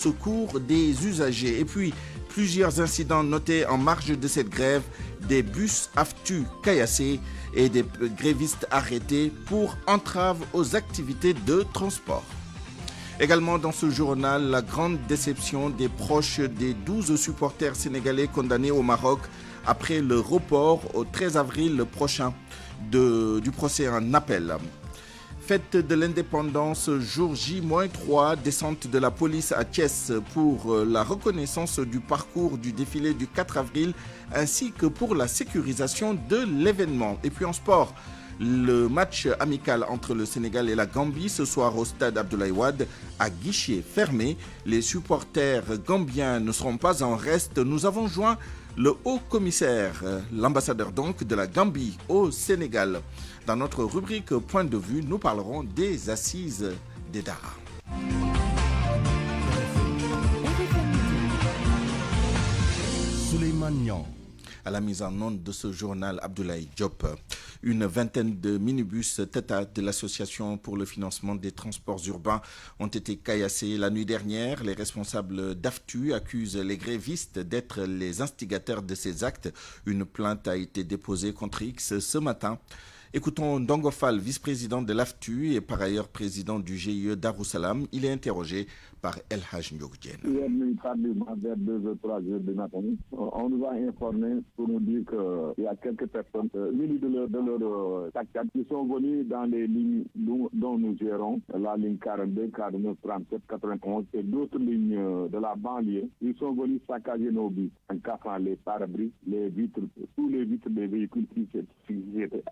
secours des usagers. Et puis, plusieurs incidents notés en marge de cette grève, des bus AFTU caillassés et des grévistes arrêtés pour entrave aux activités de transport. Également dans ce journal, la grande déception des proches des 12 supporters sénégalais condamnés au Maroc après le report au 13 avril prochain du procès en appel. Fête de l'indépendance, jour J-3, descente de la police à Thiès pour la reconnaissance du parcours du défilé du 4 avril ainsi que pour la sécurisation de l'événement. Et puis en sport, le match amical entre le Sénégal et la Gambie ce soir au stade Abdoulaye Wade à guichet fermé. Les supporters gambiens ne seront pas en reste. Nous avons joint le haut commissaire, l'ambassadeur donc de la Gambie au Sénégal. Dans notre rubrique Point de vue, nous parlerons des assises des Dara. Souleymane Niang. À la mise en onde de ce journal, Abdoulaye Diop. Une vingtaine de minibus TETA de l'Association pour le financement des transports urbains ont été caillassés la nuit dernière. Les responsables d'AFTU accusent les grévistes d'être les instigateurs de ces actes. Une plainte a été déposée contre X ce matin. Écoutons Ndongo Fall, vice-président de l'AFTU et par ailleurs président du GIE Darussalam. Il est interrogé par El Haj Ndiogdien. Hier nuit, tardivement, vers 2h-3h du matin, on nous a informé pour nous dire qu'il y a quelques personnes munies de leur tac-tac qui sont venues dans les lignes dont nous gérons, la ligne 42, 49, 37, 91 et d'autres lignes de la banlieue. Ils sont venus saccager nos bus en cassant les pare-brises, les vitres, tous les vitres des véhicules qui étaient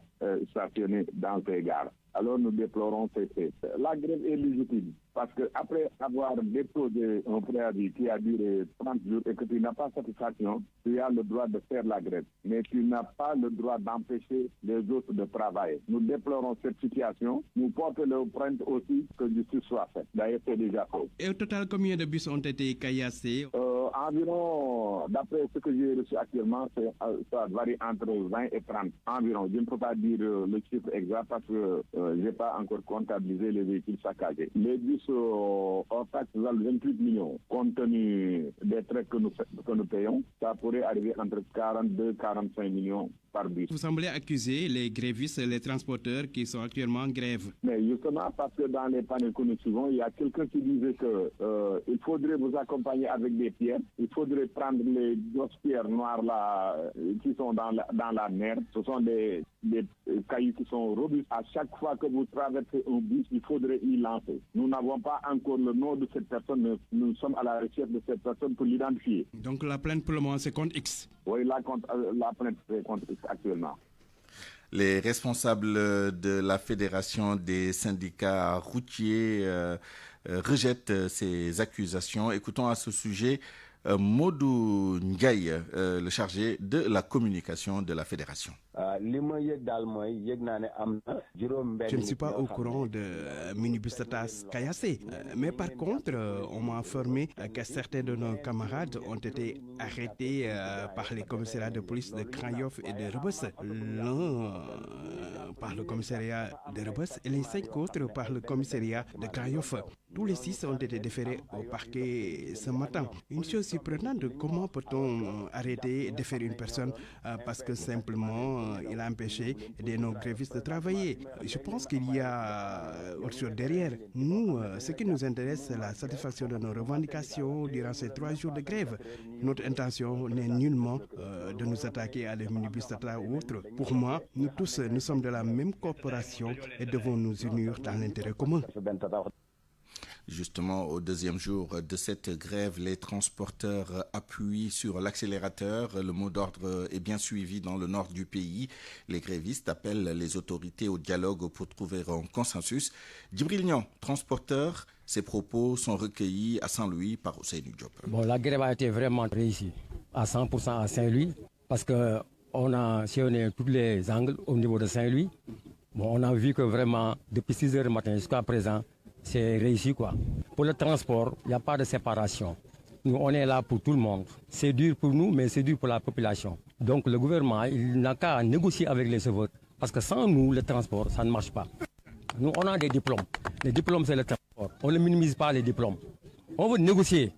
stationnés dans ces gares. Alors nous déplorons ces faits. La grève est légitime parce qu'après avoir déposé un préavis qui a duré 30 jours et que tu n'as pas satisfaction, tu as le droit de faire la grève. Mais tu n'as pas le droit d'empêcher les autres de travailler. Nous déplorons cette situation. Nous portons le plainte aussi que justice soit faite. D'ailleurs, c'est déjà fait. Et au total, combien de bus ont été caillassés? Environ, d'après ce que j'ai reçu actuellement, ça varie entre 20 et 30 environ. Je ne peux pas dire le chiffre exact parce que je n'ai pas encore comptabilisé les véhicules saccagés. Les bus hors taxe valent 28 millions. Compte tenu des traits que nous payons, ça pourrait arriver entre 42 et 45 millions par bus. Vous semblez accuser les grévistes et les transporteurs qui sont actuellement en grève. Mais justement, parce que dans les panels que nous suivons, il y a quelqu'un qui disait qu'il faudrait vous accompagner avec des pierres. Il faudrait prendre les grosses pierres noires là, qui sont dans la mer. Ce sont des cailloux qui sont robustes. À chaque fois que vous traversez un bus, il faudrait y lancer. Nous n'avons pas encore le nom de cette personne. Nous sommes à la recherche de cette personne pour l'identifier. Donc la plainte pour le moment, c'est contre X. Oui, la plainte, c'est contre X actuellement. Les responsables de la Fédération des syndicats routiers rejettent ces accusations. Écoutons à ce sujet Modou Ndiaye, le chargé de la communication de la Fédération. Je ne suis pas au courant de minibus tatas caillassés, mais par contre, on m'a informé que certains de nos camarades ont été arrêtés par les commissariats de police de Grand-Yoff et de Rebeuss. L'un par le commissariat de Rebeuss et les 5 autres par le commissariat de Grand-Yoff. Tous les 6 ont été déférés au parquet ce matin. Une chose surprenante, comment peut-on arrêter de faire une personne parce que simplement il a empêché des non-grévistes de travailler? Je pense qu'il y a autre chose derrière. Nous, ce qui nous intéresse, c'est la satisfaction de nos revendications durant ces 3 jours de grève. Notre intention n'est nullement de nous attaquer à des minibus tata ou autres. Pour moi, nous tous, nous sommes de la même corporation et devons nous unir dans l'intérêt commun. Justement, au deuxième jour de cette grève, les transporteurs appuient sur l'accélérateur. Le mot d'ordre est bien suivi dans le nord du pays. Les grévistes appellent les autorités au dialogue pour trouver un consensus. Djibril Niang, transporteur, ses propos sont recueillis à Saint-Louis par Ousseynou Diop. Bon, la grève a été vraiment réussie à 100% à Saint-Louis parce qu'on a sillonné tous les angles au niveau de Saint-Louis. Bon, on a vu que vraiment, depuis 6 heures du matin jusqu'à présent, c'est réussi quoi. Pour le transport, il n'y a pas de séparation. Nous, on est là pour tout le monde. C'est dur pour nous, mais c'est dur pour la population. Donc le gouvernement, il n'a qu'à négocier avec les chauffeurs. Parce que sans nous, le transport, ça ne marche pas. Nous, on a des diplômes. Les diplômes, c'est le transport. On ne minimise pas les diplômes. on veut négocier.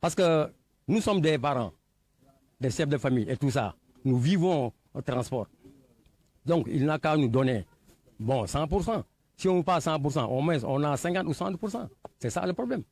Parce que nous sommes des parents, des chefs de famille et tout ça. Nous vivons au transport. Donc, il n'a qu'à nous donner, 100%. Si on n'a pas 100%, au moins, on a 50 ou 100%. C'est ça le problème.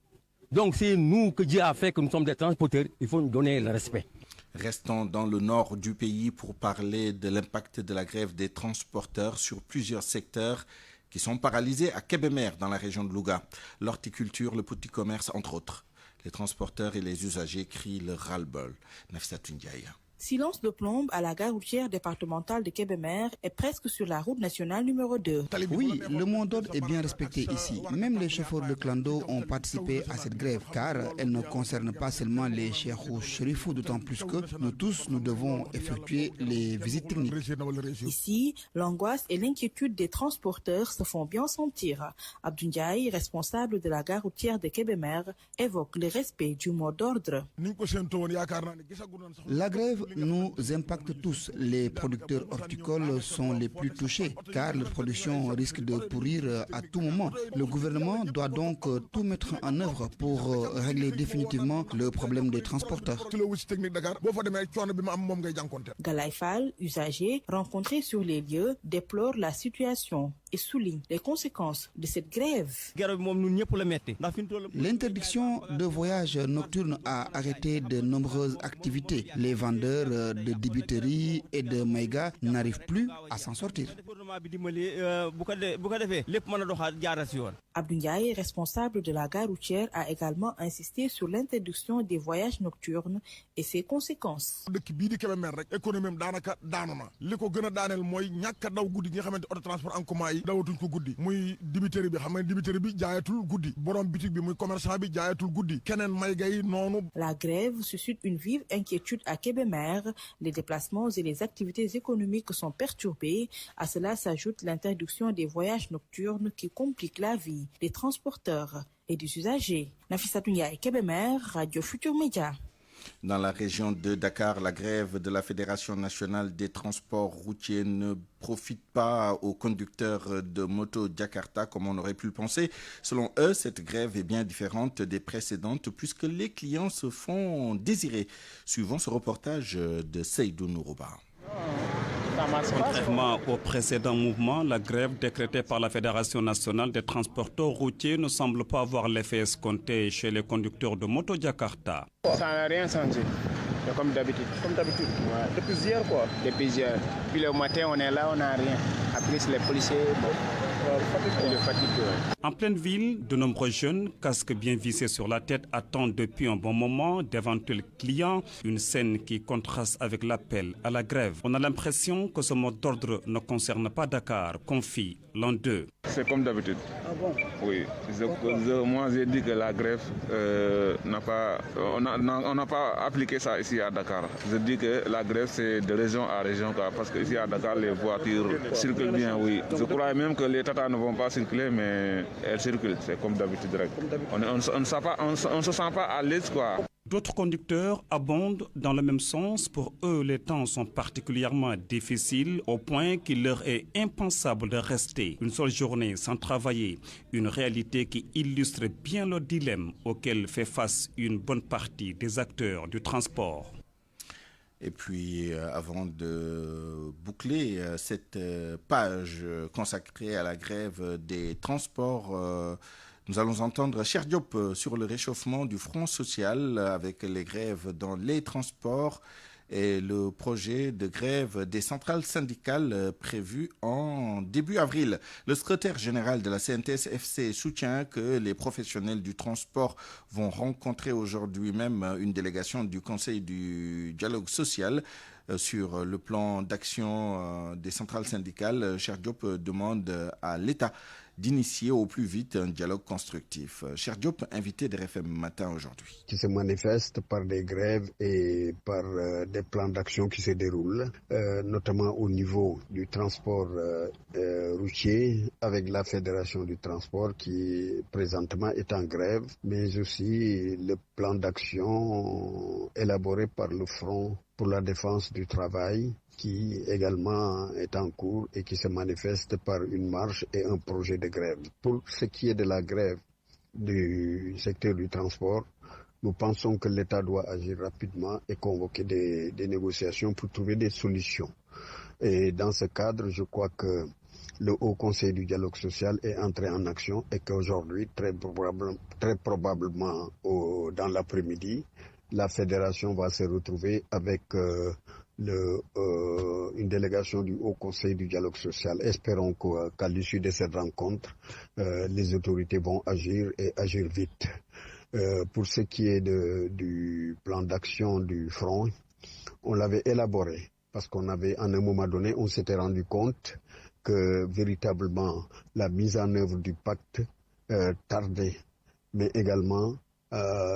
Donc, c'est nous que Dieu a fait que nous sommes des transporteurs. Il faut nous donner le respect. Restons dans le nord du pays pour parler de l'impact de la grève des transporteurs sur plusieurs secteurs qui sont paralysés à Kébémer, dans la région de Louga. L'horticulture, le petit commerce, entre autres. Les transporteurs et les usagers crient le ras-le-bol. Nafissatou Ndiaye. Silence de plombe à la gare routière départementale de Kébémer et presque sur la route nationale numéro 2. Oui, le mot d'ordre est bien respecté ici. Même les chauffeurs de clando ont participé à cette grève car elle ne concerne pas seulement les cheikhs ou sherifous, d'autant plus que nous tous, nous devons effectuer les visites techniques. Ici, l'angoisse et l'inquiétude des transporteurs se font bien sentir. Abdou Ndiaye, responsable de la gare routière de Kébémer, évoque le respect du mot d'ordre. La grève nous impacte tous. Les producteurs horticoles sont les plus touchés car leur production risque de pourrir à tout moment. Le gouvernement doit donc tout mettre en œuvre pour régler définitivement le problème des transporteurs. Galaye Fall, usager, rencontré sur les lieux, déplore la situation et souligne les conséquences de cette grève. L'interdiction de voyage nocturne a arrêté de nombreuses activités. Les vendeurs de débiterie et de maïga n'arrivent plus à s'en sortir. Abdou Ndiaye, responsable de la gare routière, a également insisté sur l'interdiction des voyages nocturnes et ses conséquences. La grève suscite une vive inquiétude à Kébémer. Les déplacements et les activités économiques sont perturbés. À cela s'ajoute l'interdiction des voyages nocturnes qui complique la vie des transporteurs et des usagers. Nafissatou Ndiaye, Kébémer, Radio Futur Média. Dans la région de Dakar, la grève de la Fédération nationale des transports routiers ne profite pas aux conducteurs de moto Jakarta comme on aurait pu le penser. Selon eux, cette grève est bien différente des précédentes puisque les clients se font désirer. Suivons ce reportage de Seydou Nourouba. Contrairement au précédent mouvement, la grève décrétée par la Fédération nationale des transporteurs routiers ne semble pas avoir l'effet escompté chez les conducteurs de moto Jakarta. Ça n'a rien changé, comme d'habitude. Comme d'habitude, ouais. Depuis hier quoi. Depuis hier. Puis le matin on est là, on n'a rien. Après les policiers, le fatigue. En pleine ville, de nombreux jeunes, casques bien vissés sur la tête, attendent depuis un bon moment d'éventuels clients, une scène qui contraste avec l'appel à la grève. On a l'impression que ce mot d'ordre ne concerne pas Dakar, confie l'un d'eux. C'est comme d'habitude. Ah bon? Oui. Moi j'ai dit que la grève n'a pas... On n'a pas appliqué ça ici à Dakar. Je dis que la grève c'est de région à région parce que ici à Dakar les voitures circulent bien, oui. Je crois même que les tatas ne vont pas circuler mais elles circulent, c'est comme d'habitude. On ne se sent pas à l'aise quoi. D'autres conducteurs abondent dans le même sens. Pour eux, les temps sont particulièrement difficiles au point qu'il leur est impensable de rester une seule journée sans travailler. Une réalité qui illustre bien le dilemme auquel fait face une bonne partie des acteurs du transport. Et puis, avant de boucler cette page consacrée à la grève des transports, nous allons entendre Cheikh Diop sur le réchauffement du front social avec les grèves dans les transports et le projet de grève des centrales syndicales prévu en début avril. Le secrétaire général de la CNTS-FC soutient que les professionnels du transport vont rencontrer aujourd'hui même une délégation du Conseil du dialogue social sur le plan d'action des centrales syndicales. Cheikh Diop demande à l'État d'initier au plus vite un dialogue constructif. Cheikh Diop, invité de RFM Matin aujourd'hui. Qui se manifeste par des grèves et par des plans d'action qui se déroulent, notamment au niveau du transport routier avec la Fédération du transport qui présentement est en grève, mais aussi le plan d'action élaboré par le Front pour la défense du travail qui également est en cours et qui se manifeste par une marche et un projet de grève. Pour ce qui est de la grève du secteur du transport, nous pensons que l'État doit agir rapidement et convoquer des négociations pour trouver des solutions. Et dans ce cadre, je crois que le Haut Conseil du dialogue social est entré en action et qu'aujourd'hui, très probablement dans l'après-midi, la fédération va se retrouver avec une délégation du Haut Conseil du dialogue social. Espérons qu'à l'issue de cette rencontre, les autorités vont agir et agir vite. Pour ce qui est du plan d'action du Front, on l'avait élaboré parce qu'à un moment donné, on s'était rendu compte que véritablement la mise en œuvre du pacte tardait, mais également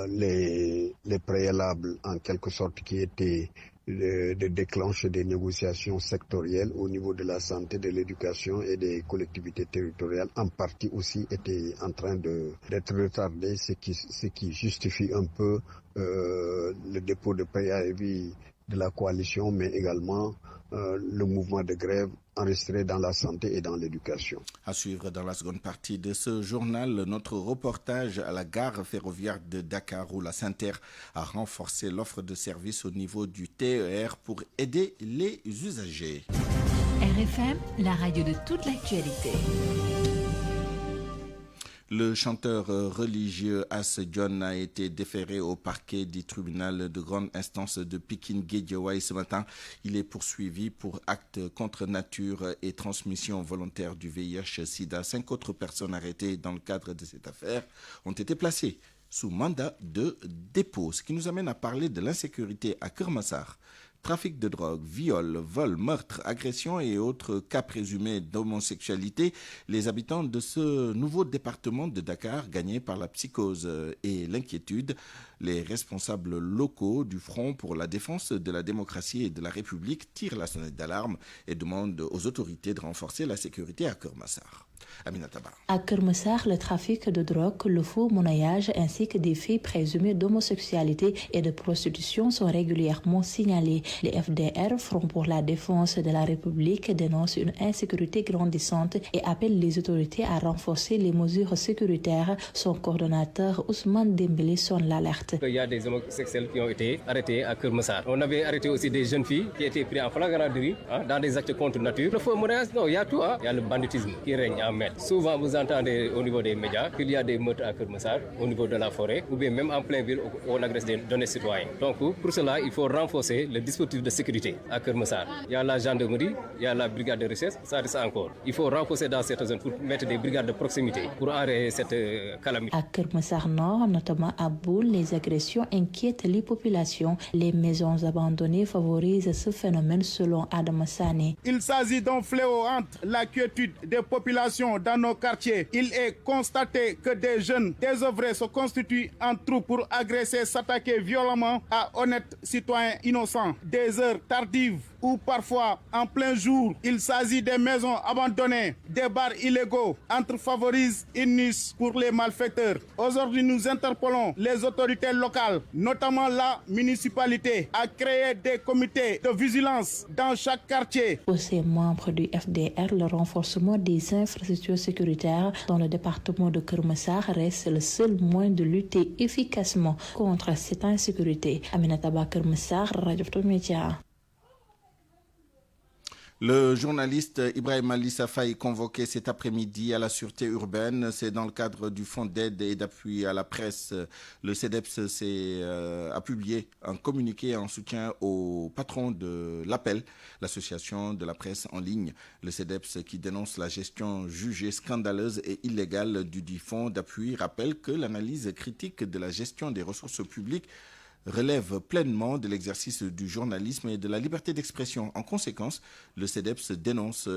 les préalables en quelque sorte qui étaient de déclencher des négociations sectorielles au niveau de la santé, de l'éducation et des collectivités territoriales en partie aussi étaient en train d'être retardés, ce qui justifie un peu le dépôt de préavis de la coalition, mais également le mouvement de grève enregistré dans la santé et dans l'éducation. À suivre dans la seconde partie de ce journal, notre reportage à la gare ferroviaire de Dakar où la SENTER a renforcé l'offre de services au niveau du TER pour aider les usagers. RFM, la radio de toute l'actualité. Le chanteur religieux As John a été déféré au parquet du tribunal de grande instance de Pikine-Guédiawaye ce matin. Il est poursuivi pour actes contre nature et transmission volontaire du VIH-Sida. 5 autres personnes arrêtées dans le cadre de cette affaire ont été placées sous mandat de dépôt. Ce qui nous amène à parler de l'insécurité à Keur Massar. Trafic de drogue, viol, vol, meurtre, agression et autres cas présumés d'homosexualité, les habitants de ce nouveau département de Dakar, gagné par la psychose et l'inquiétude, les responsables locaux du Front pour la défense de la démocratie et de la République tirent la sonnette d'alarme et demandent aux autorités de renforcer la sécurité à Keur Massar. Aminata Ba. À Keur Massar, le trafic de drogue, le faux monnayage ainsi que des faits présumés d'homosexualité et de prostitution sont régulièrement signalés. Les FDR, Front pour la défense de la République, dénoncent une insécurité grandissante et appellent les autorités à renforcer les mesures sécuritaires. Son coordonnateur Ousmane Dembélé sonne l'alerte. Il y a des homosexuels qui ont été arrêtés à Keur Massar. On avait arrêté aussi des jeunes filles qui étaient prises en flagrant délit dans des actes contre nature. Le faux monnayage, non, il y a tout. Il y a le banditisme qui règne en maître. Souvent, vous entendez au niveau des médias qu'il y a des meurtres à Keur Massar, au niveau de la forêt, ou bien même en plein ville où on agresse des citoyens. Donc, pour cela, il faut renforcer le dispositif de sécurité à Keur Massar. Il y a la gendarmerie, il y a la brigade de recherche, ça reste encore. Il faut renforcer dans cette zone pour mettre des brigades de proximité pour arrêter cette calamité. À Keur Massar Nord, notamment à Boul, les agressions inquiètent les populations. Les maisons abandonnées favorisent ce phénomène selon Adam Sane. Il s'agit d'un fléau entre la quiétude des populations dans nos quartiers. Il est constaté que des jeunes désœuvrés se constituent en troupes pour agresser, s'attaquer violemment à honnêtes citoyens innocents. Des heures tardives ou parfois en plein jour, il s'agit des maisons abandonnées, des bars illégaux, favorisent une niche pour les malfaiteurs. Aujourd'hui, nous interpellons les autorités locales, notamment la municipalité, à créer des comités de vigilance dans chaque quartier. Pour ces membres du FDR, le renforcement des infrastructures sécuritaires dans le département de Keur Massar reste le seul moyen de lutter efficacement contre cette insécurité. Aminata Ba, Keur Massar, Radio Média. Le journaliste Ibrahim Lissa Faye convoqué cet après-midi à la sûreté urbaine. C'est dans le cadre du Fonds d'aide et d'appui à la presse. Le CEDEPS a publié un communiqué en soutien au patron de l'Appel, l'association de la presse en ligne. Le CEDEPS, qui dénonce la gestion jugée scandaleuse et illégale du fonds d'appui, rappelle que l'analyse critique de la gestion des ressources publiques relève pleinement de l'exercice du journalisme et de la liberté d'expression. En conséquence, le CEDEPS dénonce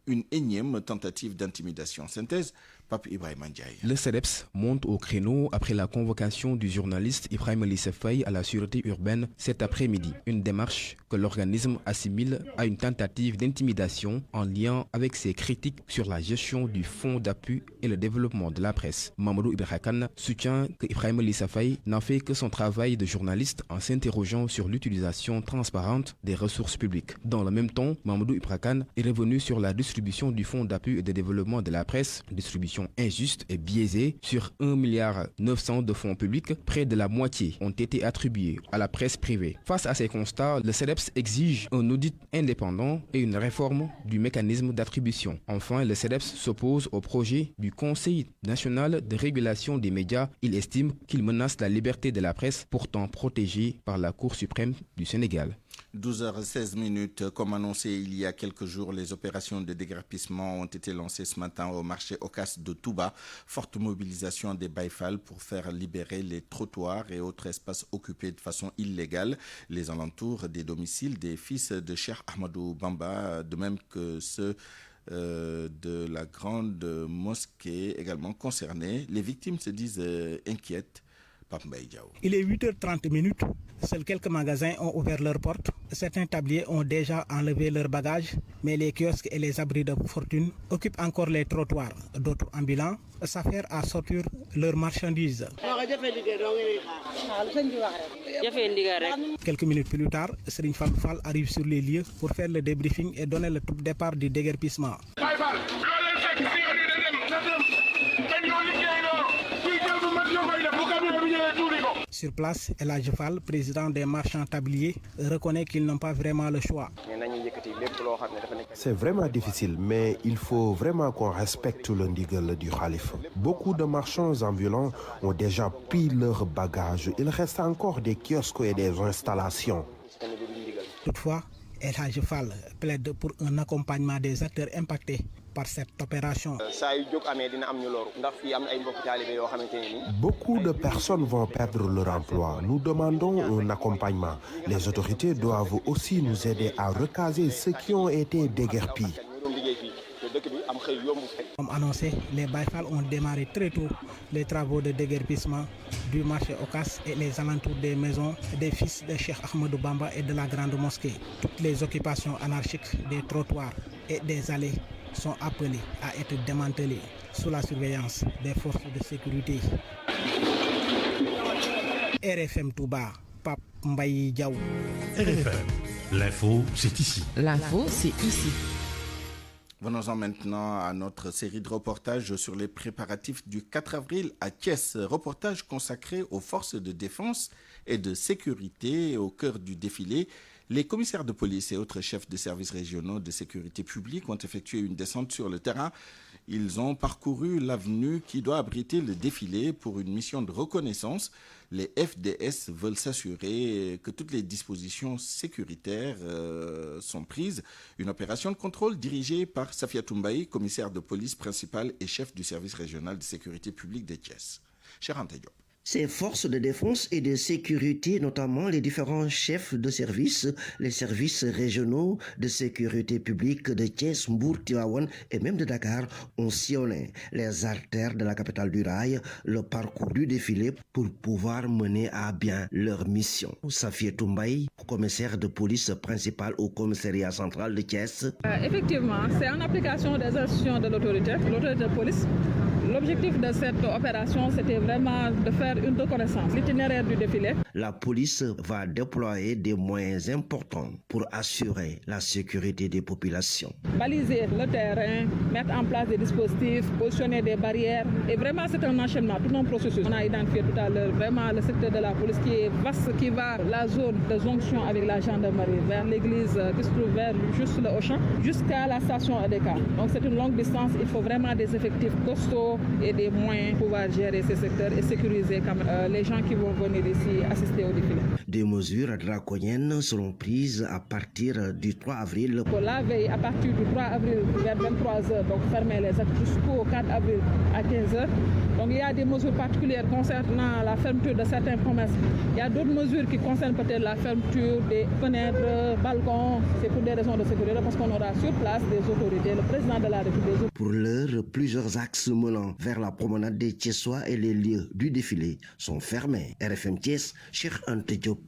une énième tentative d'intimidation. Synthèse, Pape Ibrahim Ndiaye. Le CEDEPS monte au créneau après la convocation du journaliste Ibrahim Lissa Faye à la sûreté urbaine cet après-midi. Une démarche que l'organisme assimile à une tentative d'intimidation en lien avec ses critiques sur la gestion du fonds d'appui et le développement de la presse. Mamadou Ibrahim soutient que Ibrahim Lissa Faye n'en fait que son travail de journaliste en s'interrogeant sur l'utilisation transparente des ressources publiques. Dans le même temps, Mamadou Ibrahim est revenu sur la distribution du fonds d'appui et de développement de la presse, distribution répartition injuste et biaisée. Sur 1,9 milliard de fonds publics, près de la moitié ont été attribués à la presse privée. Face à ces constats, le CEDEPS exige un audit indépendant et une réforme du mécanisme d'attribution. Enfin, le CEDEPS s'oppose au projet du Conseil national de régulation des médias. Il estime qu'il menace la liberté de la presse, pourtant protégée par la Cour suprême du Sénégal. 12h16. Comme annoncé il y a quelques jours, les opérations de déguerpissement ont été lancées ce matin au marché Ocas de Touba. Forte mobilisation des Baïfal pour faire libérer les trottoirs et autres espaces occupés de façon illégale. Les alentours des domiciles des fils de Cheikh Ahmadou Bamba, de même que ceux de la grande mosquée également concernés. Les victimes se disent inquiètes. Il est 8h30. Seuls quelques magasins ont ouvert leurs portes. Certains tabliers ont déjà enlevé leurs bagages, mais les kiosques et les abris de fortune occupent encore les trottoirs. D'autres ambulants s'affairent à sortir leurs marchandises. Quelques minutes plus tard, Serigne Fall arrive sur les lieux pour faire le débriefing et donner le top départ du déguerpissement. Sur place, El Hadji Fall, président des marchands tabliers, reconnaît qu'ils n'ont pas vraiment le choix. C'est vraiment difficile, mais il faut vraiment qu'on respecte le ndigal du Khalif. Beaucoup de marchands ambulants ont déjà pris leurs bagages. Il reste encore des kiosques et des installations. Toutefois, El Hadji Fall plaide pour un accompagnement des acteurs impactés par cette opération. Beaucoup de personnes vont perdre leur emploi. Nous demandons un accompagnement. Les autorités doivent aussi nous aider à recaser ceux qui ont été déguerpis. Comme annoncé, les Baïfal ont démarré très tôt les travaux de déguerpissement du marché Ocas et les alentours des maisons des fils de Cheikh Ahmadou Bamba et de la grande mosquée. Toutes les occupations anarchiques des trottoirs et des allées sont appelées à être démantelées sous la surveillance des forces de sécurité. RFM Touba, Pape Mbaye Diaw. RFM, l'info c'est ici. L'info c'est ici. Venons-en maintenant à notre série de reportages sur les préparatifs du 4 avril à Thiès. Reportage consacré aux forces de défense et de sécurité au cœur du défilé. Les commissaires de police et autres chefs de services régionaux de sécurité publique ont effectué une descente sur le terrain. Ils ont parcouru l'avenue qui doit abriter le défilé pour une mission de reconnaissance. Les FDS veulent s'assurer que toutes les dispositions sécuritaires sont prises. Une opération de contrôle dirigée par Safia Toumbaï, commissaire de police principale et chef du service régional de sécurité publique de Thiès. Cher Anta Diop. Ces forces de défense et de sécurité, notamment les différents chefs de service, les services régionaux de sécurité publique de Thiès, Mbour, Tivaouane et même de Dakar, ont sillonné les artères de la capitale du rail, le parcours du défilé pour pouvoir mener à bien leur mission. Safia Toumbaï, commissaire de police principale au commissariat central de Thiès. Effectivement, c'est en application des instructions de l'autorité de police. L'objectif de cette opération, c'était vraiment de faire une reconnaissance, l'itinéraire du défilé. La police va déployer des moyens importants pour assurer la sécurité des populations. Baliser le terrain, mettre en place des dispositifs, positionner des barrières. Et vraiment, c'est un enchaînement, tout un processus. On a identifié tout à l'heure vraiment le secteur de la police qui est vaste, qui va la zone de jonction avec la gendarmerie, vers l'église qui se trouve vers juste le Auchan, jusqu'à la station EDK. Donc c'est une longue distance, il faut vraiment des effectifs costauds et des moyens pour pouvoir gérer ces secteurs et sécuriser quand même, les gens qui vont venir ici assister au défilé. Des mesures draconiennes seront prises à partir du 3 avril. Pour la veille, à partir du 3 avril vers 23h, donc fermer les actes jusqu'au 4 avril à 15h. Donc il y a des mesures particulières concernant la fermeture de certains commerces. Il y a d'autres mesures qui concernent peut-être la fermeture des fenêtres, balcons. C'est pour des raisons de sécurité parce qu'on aura sur place des autorités, le président de la République. Pour l'heure, plusieurs axes menant vers la promenade des Thiessois et les lieux du défilé sont fermés. RFM Thiès, Cheikh Anta Diop.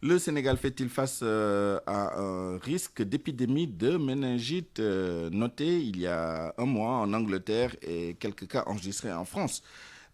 Le Sénégal fait-il face à un risque d'épidémie de méningite noté il y a un mois en Angleterre et quelques cas enregistrés en France?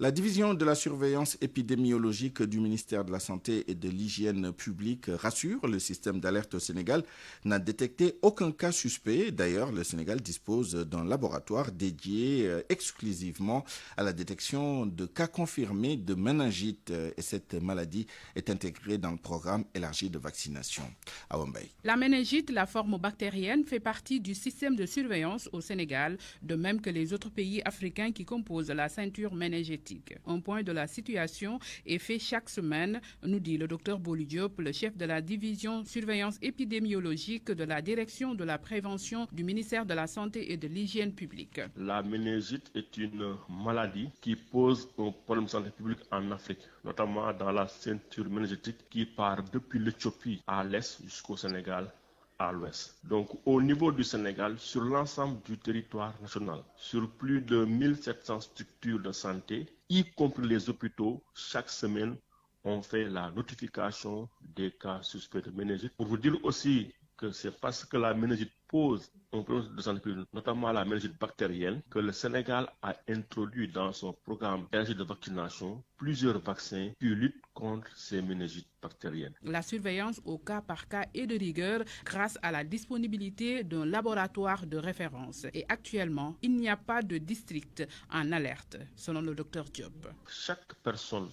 La division de la surveillance épidémiologique du ministère de la Santé et de l'Hygiène publique rassure, le système d'alerte au Sénégal n'a détecté aucun cas suspect. D'ailleurs, le Sénégal dispose d'un laboratoire dédié exclusivement à la détection de cas confirmés de méningite et cette maladie est intégrée dans le programme élargi de vaccination. À Wambay. La méningite, la forme bactérienne, fait partie du système de surveillance au Sénégal, de même que les autres pays africains qui composent la ceinture méningétique. Un point de la situation est fait chaque semaine, nous dit le Dr Boli Diop, le chef de la division surveillance épidémiologique de la direction de la prévention du ministère de la Santé et de l'Hygiène publique. La méningite est une maladie qui pose un problème de santé publique en Afrique, notamment dans la ceinture méningétique qui part depuis l'Éthiopie à l'est jusqu'au Sénégal à l'ouest. Donc au niveau du Sénégal, sur l'ensemble du territoire national, sur plus de 1700 structures de santé, y compris les hôpitaux, chaque semaine, on fait la notification des cas suspects de méningite. Pour vous dire aussi que c'est parce que la méningite pose un problème de santé publique, notamment la méningite bactérienne, que le Sénégal a introduit dans son programme élargi de vaccination plusieurs vaccins qui luttent contre ces méningites bactériennes. La surveillance au cas par cas est de rigueur grâce à la disponibilité d'un laboratoire de référence. Et actuellement, il n'y a pas de district en alerte, selon le Dr Diop. Chaque personne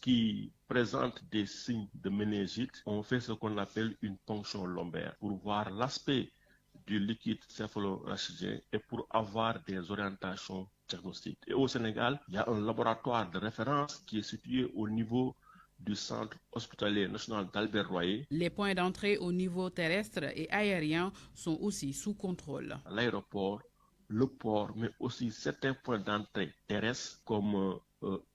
qui présente des signes de méningite, on fait ce qu'on appelle une ponction lombaire pour voir l'aspect du liquide céphalorachidien et pour avoir des orientations diagnostiques. Et au Sénégal, il y a un laboratoire de référence qui est situé au niveau du centre hospitalier national d'Albert Royer. Les points d'entrée au niveau terrestre et aérien sont aussi sous contrôle. L'aéroport, le port, mais aussi certains points d'entrée terrestres comme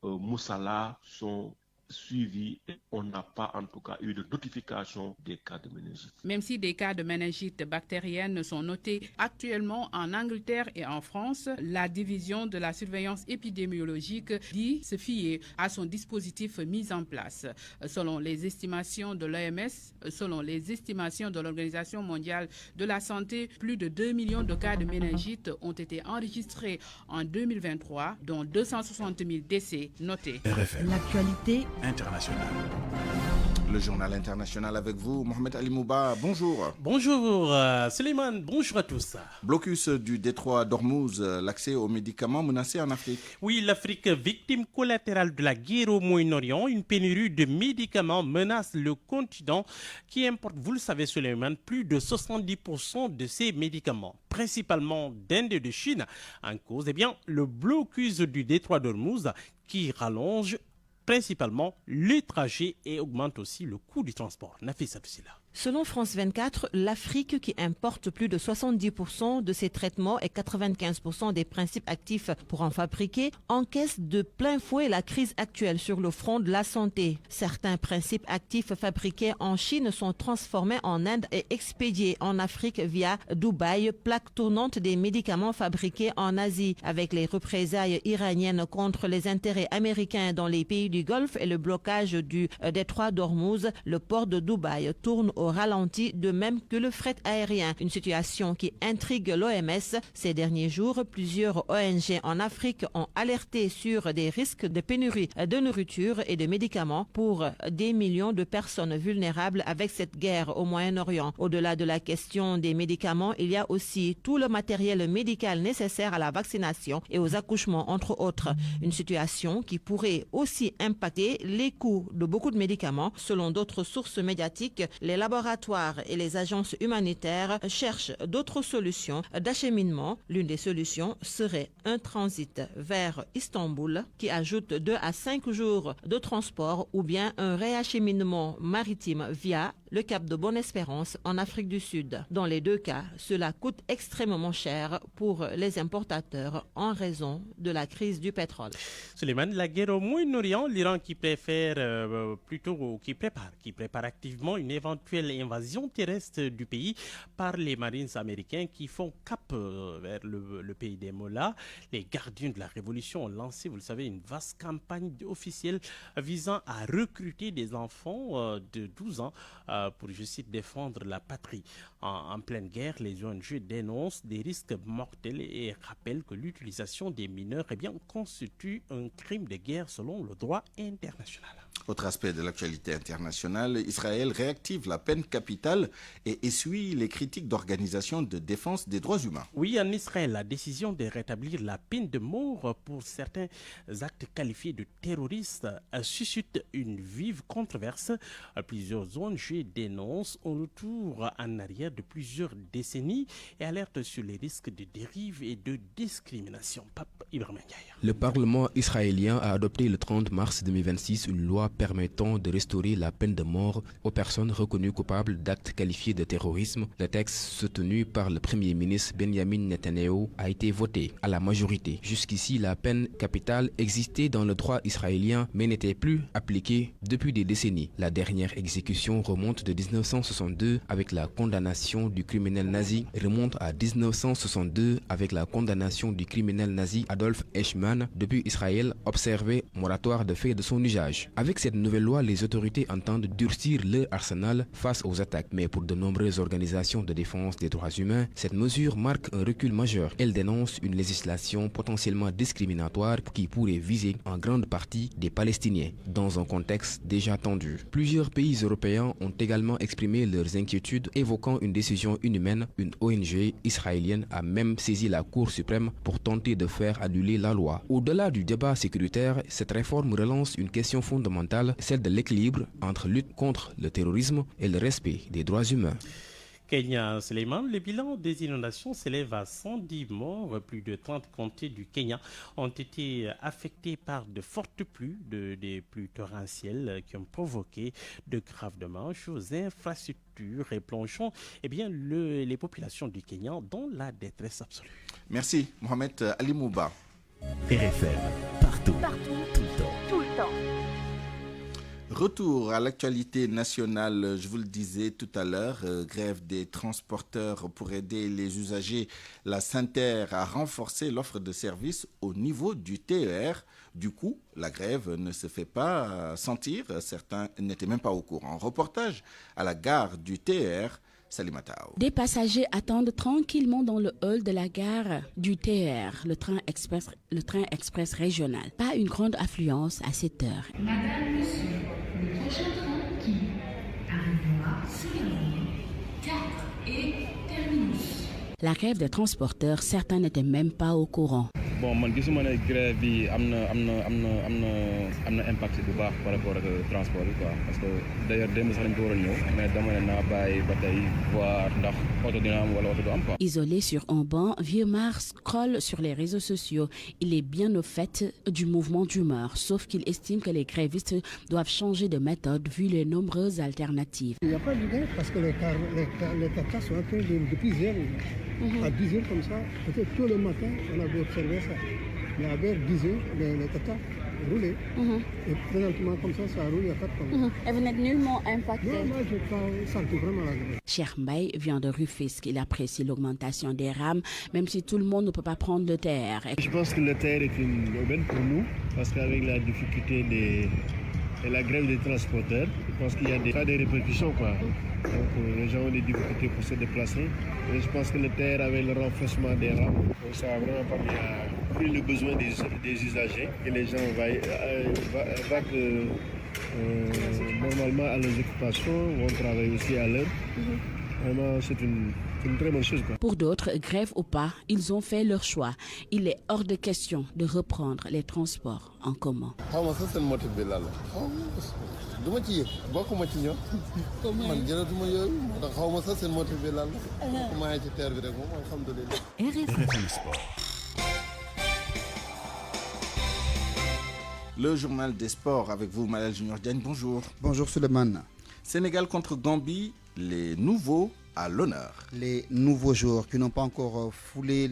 Moussala sont suivis et on n'a pas en tout cas eu de notification des cas de méningite. Même si des cas de méningite bactérienne sont notés actuellement en Angleterre et en France, la division de la surveillance épidémiologique dit se fier à son dispositif mis en place. Selon les estimations de l'OMS, selon les estimations de l'Organisation mondiale de la santé, plus de 2 millions de cas de méningite ont été enregistrés en 2023, dont 260 000 décès notés. RFM. L'actualité international. Le journal international avec vous, Mohamed Ali Mouba, bonjour. Bonjour Suleiman, bonjour à tous. Blocus du détroit d'Ormuz, l'accès aux médicaments menacé en Afrique. Oui, l'Afrique, victime collatérale de la guerre au Moyen-Orient, une pénurie de médicaments menace le continent qui importe, vous le savez Suleiman, plus de 70% de ces médicaments, principalement d'Inde et de Chine. En cause, le blocus du détroit d'Ormuz qui rallonge principalement les trajets et augmente aussi le coût du transport. Nafisa Toussila. Selon France 24, l'Afrique, qui importe plus de 70% de ses traitements et 95% des principes actifs pour en fabriquer, encaisse de plein fouet la crise actuelle sur le front de la santé. Certains principes actifs fabriqués en Chine sont transformés en Inde et expédiés en Afrique via Dubaï, plaque tournante des médicaments fabriqués en Asie. Avec les représailles iraniennes contre les intérêts américains dans les pays du Golfe et le blocage du détroit d'Ormuz, le port de Dubaï tourne au ralenti, de même que le fret aérien. Une situation qui intrigue l'OMS. Ces derniers jours, plusieurs ONG en Afrique ont alerté sur des risques de pénurie de nourriture et de médicaments pour des millions de personnes vulnérables avec cette guerre au Moyen-Orient. Au-delà de la question des médicaments, il y a aussi tout le matériel médical nécessaire à la vaccination et aux accouchements, entre autres. Une situation qui pourrait aussi impacter les coûts de beaucoup de médicaments. Selon d'autres sources médiatiques, les laboratoires et les agences humanitaires cherchent d'autres solutions d'acheminement. L'une des solutions serait un transit vers Istanbul qui ajoute 2 à 5 jours de transport ou bien un réacheminement maritime via le Cap de Bonne-Espérance en Afrique du Sud. Dans les deux cas, cela coûte extrêmement cher pour les importateurs en raison de la crise du pétrole. Suleiman, la guerre au Moyen-Orient, l'Iran qui prépare activement une éventuelle éventuelle invasion terrestre du pays par les Marines américains qui font cap vers le pays des Mollahs. Les gardiens de la Révolution ont lancé, vous le savez, une vaste campagne officielle visant à recruter des enfants de 12 ans pour, je cite, défendre la patrie. En pleine guerre, les ONG dénoncent des risques mortels et rappellent que l'utilisation des mineurs constitue un crime de guerre selon le droit international. Autre aspect de l'actualité internationale, Israël réactive la peine capitale et essuie les critiques d'organisations de défense des droits humains. Oui, en Israël, la décision de rétablir la peine de mort pour certains actes qualifiés de terroristes suscite une vive controverse. Plusieurs ONG dénoncent un retour en arrière de plusieurs décennies et alertent sur les risques de dérive et de discrimination. Pape Ibrahim Ndiaye. Le Parlement israélien a adopté le 30 mars 2026 une loi permettant de restaurer la peine de mort aux personnes reconnues coupables d'actes qualifiés de terrorisme. Le texte soutenu par le Premier ministre Benjamin Netanyahu a été voté à la majorité. Jusqu'ici, la peine capitale existait dans le droit israélien mais n'était plus appliquée depuis des décennies. La dernière exécution remonte de 1962 avec la condamnation du criminel nazi, remonte à 1962 avec la condamnation du criminel nazi Adolf Eichmann. Depuis, Israël observait moratoire de fait de son usage. Avec cette nouvelle loi, les autorités entendent durcir leur arsenal face aux attaques. Mais pour de nombreuses organisations de défense des droits humains, cette mesure marque un recul majeur. Elle dénonce une législation potentiellement discriminatoire qui pourrait viser en grande partie des Palestiniens, dans un contexte déjà tendu. Plusieurs pays européens ont également exprimé leurs inquiétudes, évoquant une décision inhumaine. Une ONG israélienne a même saisi la Cour suprême pour tenter de faire annuler la loi. Au-delà du débat sécuritaire, cette réforme relance une question fondamentale, celle de l'équilibre entre lutte contre le terrorisme et le respect des droits humains. Kenya, Suleiman, le bilan des inondations s'élève à 110 morts. Plus de 30 comtés du Kenya ont été affectés par de fortes pluies, des pluies torrentielles qui ont provoqué de graves dommages aux infrastructures et plongeant les populations du Kenya dans la détresse absolue. Merci, Mohamed Ali Mouba. RFM, partout, tout le temps. Retour à l'actualité nationale, je vous le disais tout à l'heure, grève des transporteurs pour aider les usagers. La SENTER a renforcé l'offre de services au niveau du TER. Du coup, la grève ne se fait pas sentir. Certains n'étaient même pas au courant. Reportage à la gare du TER. Des passagers attendent tranquillement dans le hall de la gare du TER, le train express régional. Pas une grande affluence à cette heure. Madame, monsieur, le prochain train qui arrivera sur la ligne 4 et terminus. La grève des transporteurs, certains n'étaient même pas au courant. Bon, man gisuma ne grève bi amna impact bu baax par rapport ak transport bi quoi parce que d'ailleurs démb sax lañ ko waroon ñëw mais dama ne naa bàyyi ba tey voir ndax oto dina am wala oto du am quoi. Isolé sur un banc, Vieux-Mar scrolle sur les réseaux sociaux. Il est bien au fait du mouvement d'humeur, sauf qu'il estime que les grévistes doivent changer de méthode vu les nombreuses alternatives. Il n'y a pas de grève parce que les tatas sont en train depuis hier. À 10h comme ça, peut-être tous les matins, on avait observé ça. Mais vers 10h, les tatas roulaient. Et présentement, comme ça roule, il n'y a pas de problème. Et vous n'êtes nullement impacté? Non, moi, je n'ai pas senti vraiment la grève. Cheikh Mbaye vient de Rufisque. Il apprécie l'augmentation des rames, même si tout le monde ne peut pas prendre le TER. Je pense que le TER est une aubaine pour nous, parce qu'avec la difficulté et la grève des transporteurs, je pense qu'il y a des répercussions, quoi. Donc les gens ont des difficultés pour se déplacer. Et je pense que le TER avec le renforcement des rames, donc ça a vraiment permis à plus le besoin des usagers. Et les gens vont normalement à leurs occupations, vont travailler aussi à l'heure. Vraiment, c'est une très bonne chose, quoi. Pour d'autres, grève ou pas, ils ont fait leur choix. Il est hors de question de reprendre les transports en commun. Le journal des sports avec vous, Malal Junior Diagne, bonjour. Bonjour Suleiman. Sénégal contre Gambie, les nouveaux à l'honneur. Les nouveaux joueurs qui n'ont pas encore foulé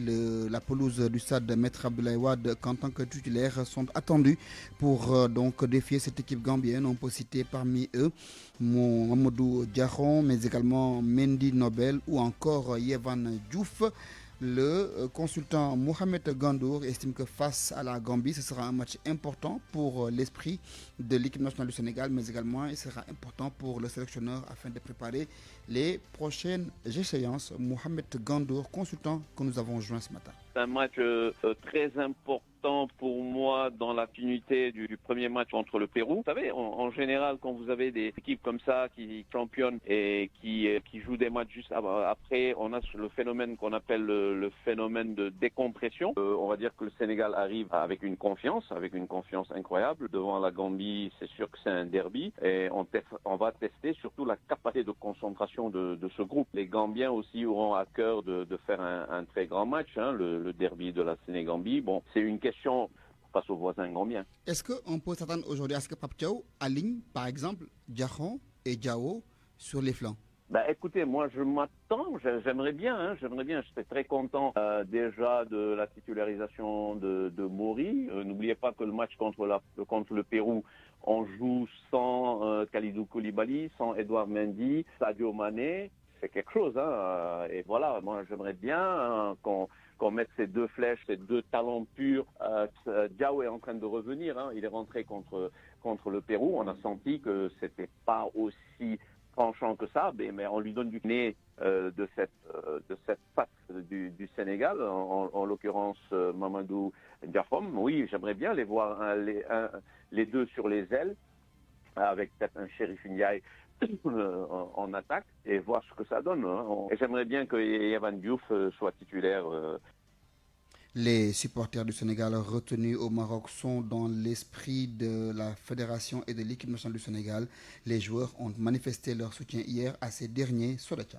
la pelouse du stade Maître Abdoulaye Wade en tant que titulaires sont attendus pour donc défier cette équipe gambienne. On peut citer parmi eux Mamadou Diaron, mais également Mendy Nobel ou encore Yevan Diouf. Le consultant Mohamed Gandour estime que face à la Gambie, ce sera un match important pour l'esprit de l'équipe nationale du Sénégal, mais également il sera important pour le sélectionneur afin de préparer les prochaines échéances. Mohamed Gandour, consultant que nous avons joint ce matin. C'est un match très important pour moi dans la continuité du premier match contre le Pérou. Vous savez, en général, quand vous avez des équipes comme ça qui championent et qui jouent des matchs juste après, on a le phénomène qu'on appelle le phénomène de décompression. On va dire que le Sénégal arrive avec une confiance incroyable. Devant la Gambie, c'est sûr que c'est un derby et on va tester surtout la capacité de concentration de ce groupe. Les Gambiens aussi auront à cœur de faire un très grand match, le derby de la Sénégambie. Bon, c'est une question face aux voisins gambiens. Est-ce qu'on peut s'attendre aujourd'hui à ce que Pape Thiaw aligne, par exemple, Diaron et Diao sur les flancs? Écoutez, moi je m'attends, j'aimerais bien, j'étais très content déjà de la titularisation de Mori. N'oubliez pas que le match contre le Pérou, on joue sans Kalidou Koulibaly, sans Edouard Mendy, Sadio Mané, c'est quelque chose. Et voilà, moi j'aimerais bien qu'on mette ces deux flèches, ces deux talents purs. Diao est en train de revenir, il est rentré contre le Pérou, on a senti que c'était pas aussi tranchant que ça, mais on lui donne du nez de cette patte du Sénégal, en l'occurrence Mamadou Diafom. Oui, j'aimerais bien les voir les deux sur les ailes, avec peut-être un Chérif Ndiaye en attaque, et voir ce que ça donne. Et j'aimerais bien que Yevan Diouf soit titulaire. Les supporters du Sénégal retenus au Maroc sont dans l'esprit de la fédération et de l'équipe nationale du Sénégal. Les joueurs ont manifesté leur soutien hier à ces derniers sur le champ.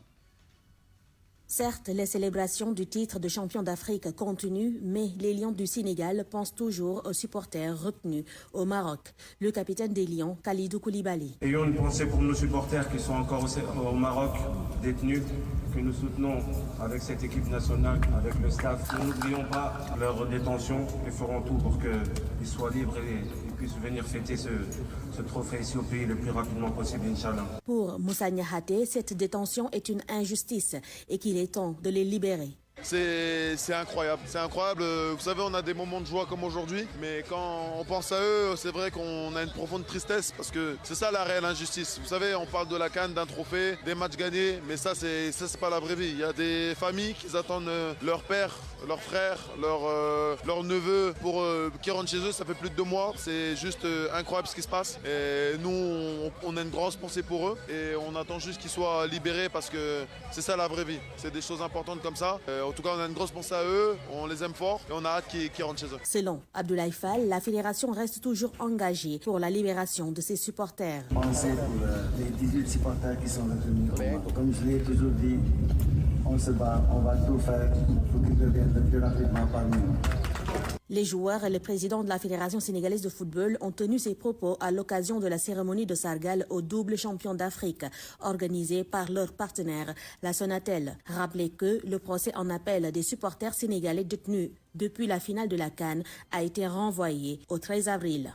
Certes, les célébrations du titre de champion d'Afrique continuent, mais les Lions du Sénégal pensent toujours aux supporters retenus au Maroc. Le capitaine des Lions, Kalidou Koulibaly. Ayons une pensée pour nos supporters qui sont encore au Maroc, détenus, que nous soutenons avec cette équipe nationale, avec le staff. Nous n'oublions pas leur détention et ferons tout pour qu'ils soient libres et puissent venir fêter ce trophée ici au pays le plus rapidement possible, Inch'Allah. Pour Moussa Niakhaté, cette détention est une injustice et qu'il est temps de les libérer. C'est incroyable, c'est incroyable. Vous savez, on a des moments de joie comme aujourd'hui, mais quand on pense à eux, c'est vrai qu'on a une profonde tristesse parce que c'est ça la réelle injustice. Vous savez, on parle de la CAN, d'un trophée, des matchs gagnés, mais ça c'est pas la vraie vie. Il y a des familles qui attendent leur père, leurs frères, leurs neveux pour qui rentrent chez eux. Ça fait plus de 2 mois. C'est juste incroyable ce qui se passe. Et nous, on a une grosse pensée pour eux et on attend juste qu'ils soient libérés parce que c'est ça la vraie vie. C'est des choses importantes comme ça. En tout cas, on a une grosse pensée à eux, on les aime fort et on a hâte qu'ils rentrent chez eux. Selon Abdoulaye Fall, la fédération reste toujours engagée pour la libération de ses supporters. Pensez pour les 18 supporters qui sont retenus. Comme je l'ai toujours dit, on se bat, on va tout faire pour qu'ils reviennent le plus rapidement parmi nous. Les joueurs et le président de la Fédération sénégalaise de football ont tenu ces propos à l'occasion de la cérémonie de Sargal au double champion d'Afrique, organisée par leur partenaire, la Sonatel. Rappelez que le procès en appel des supporters sénégalais détenus depuis la finale de la CAN a été renvoyé au 13 avril.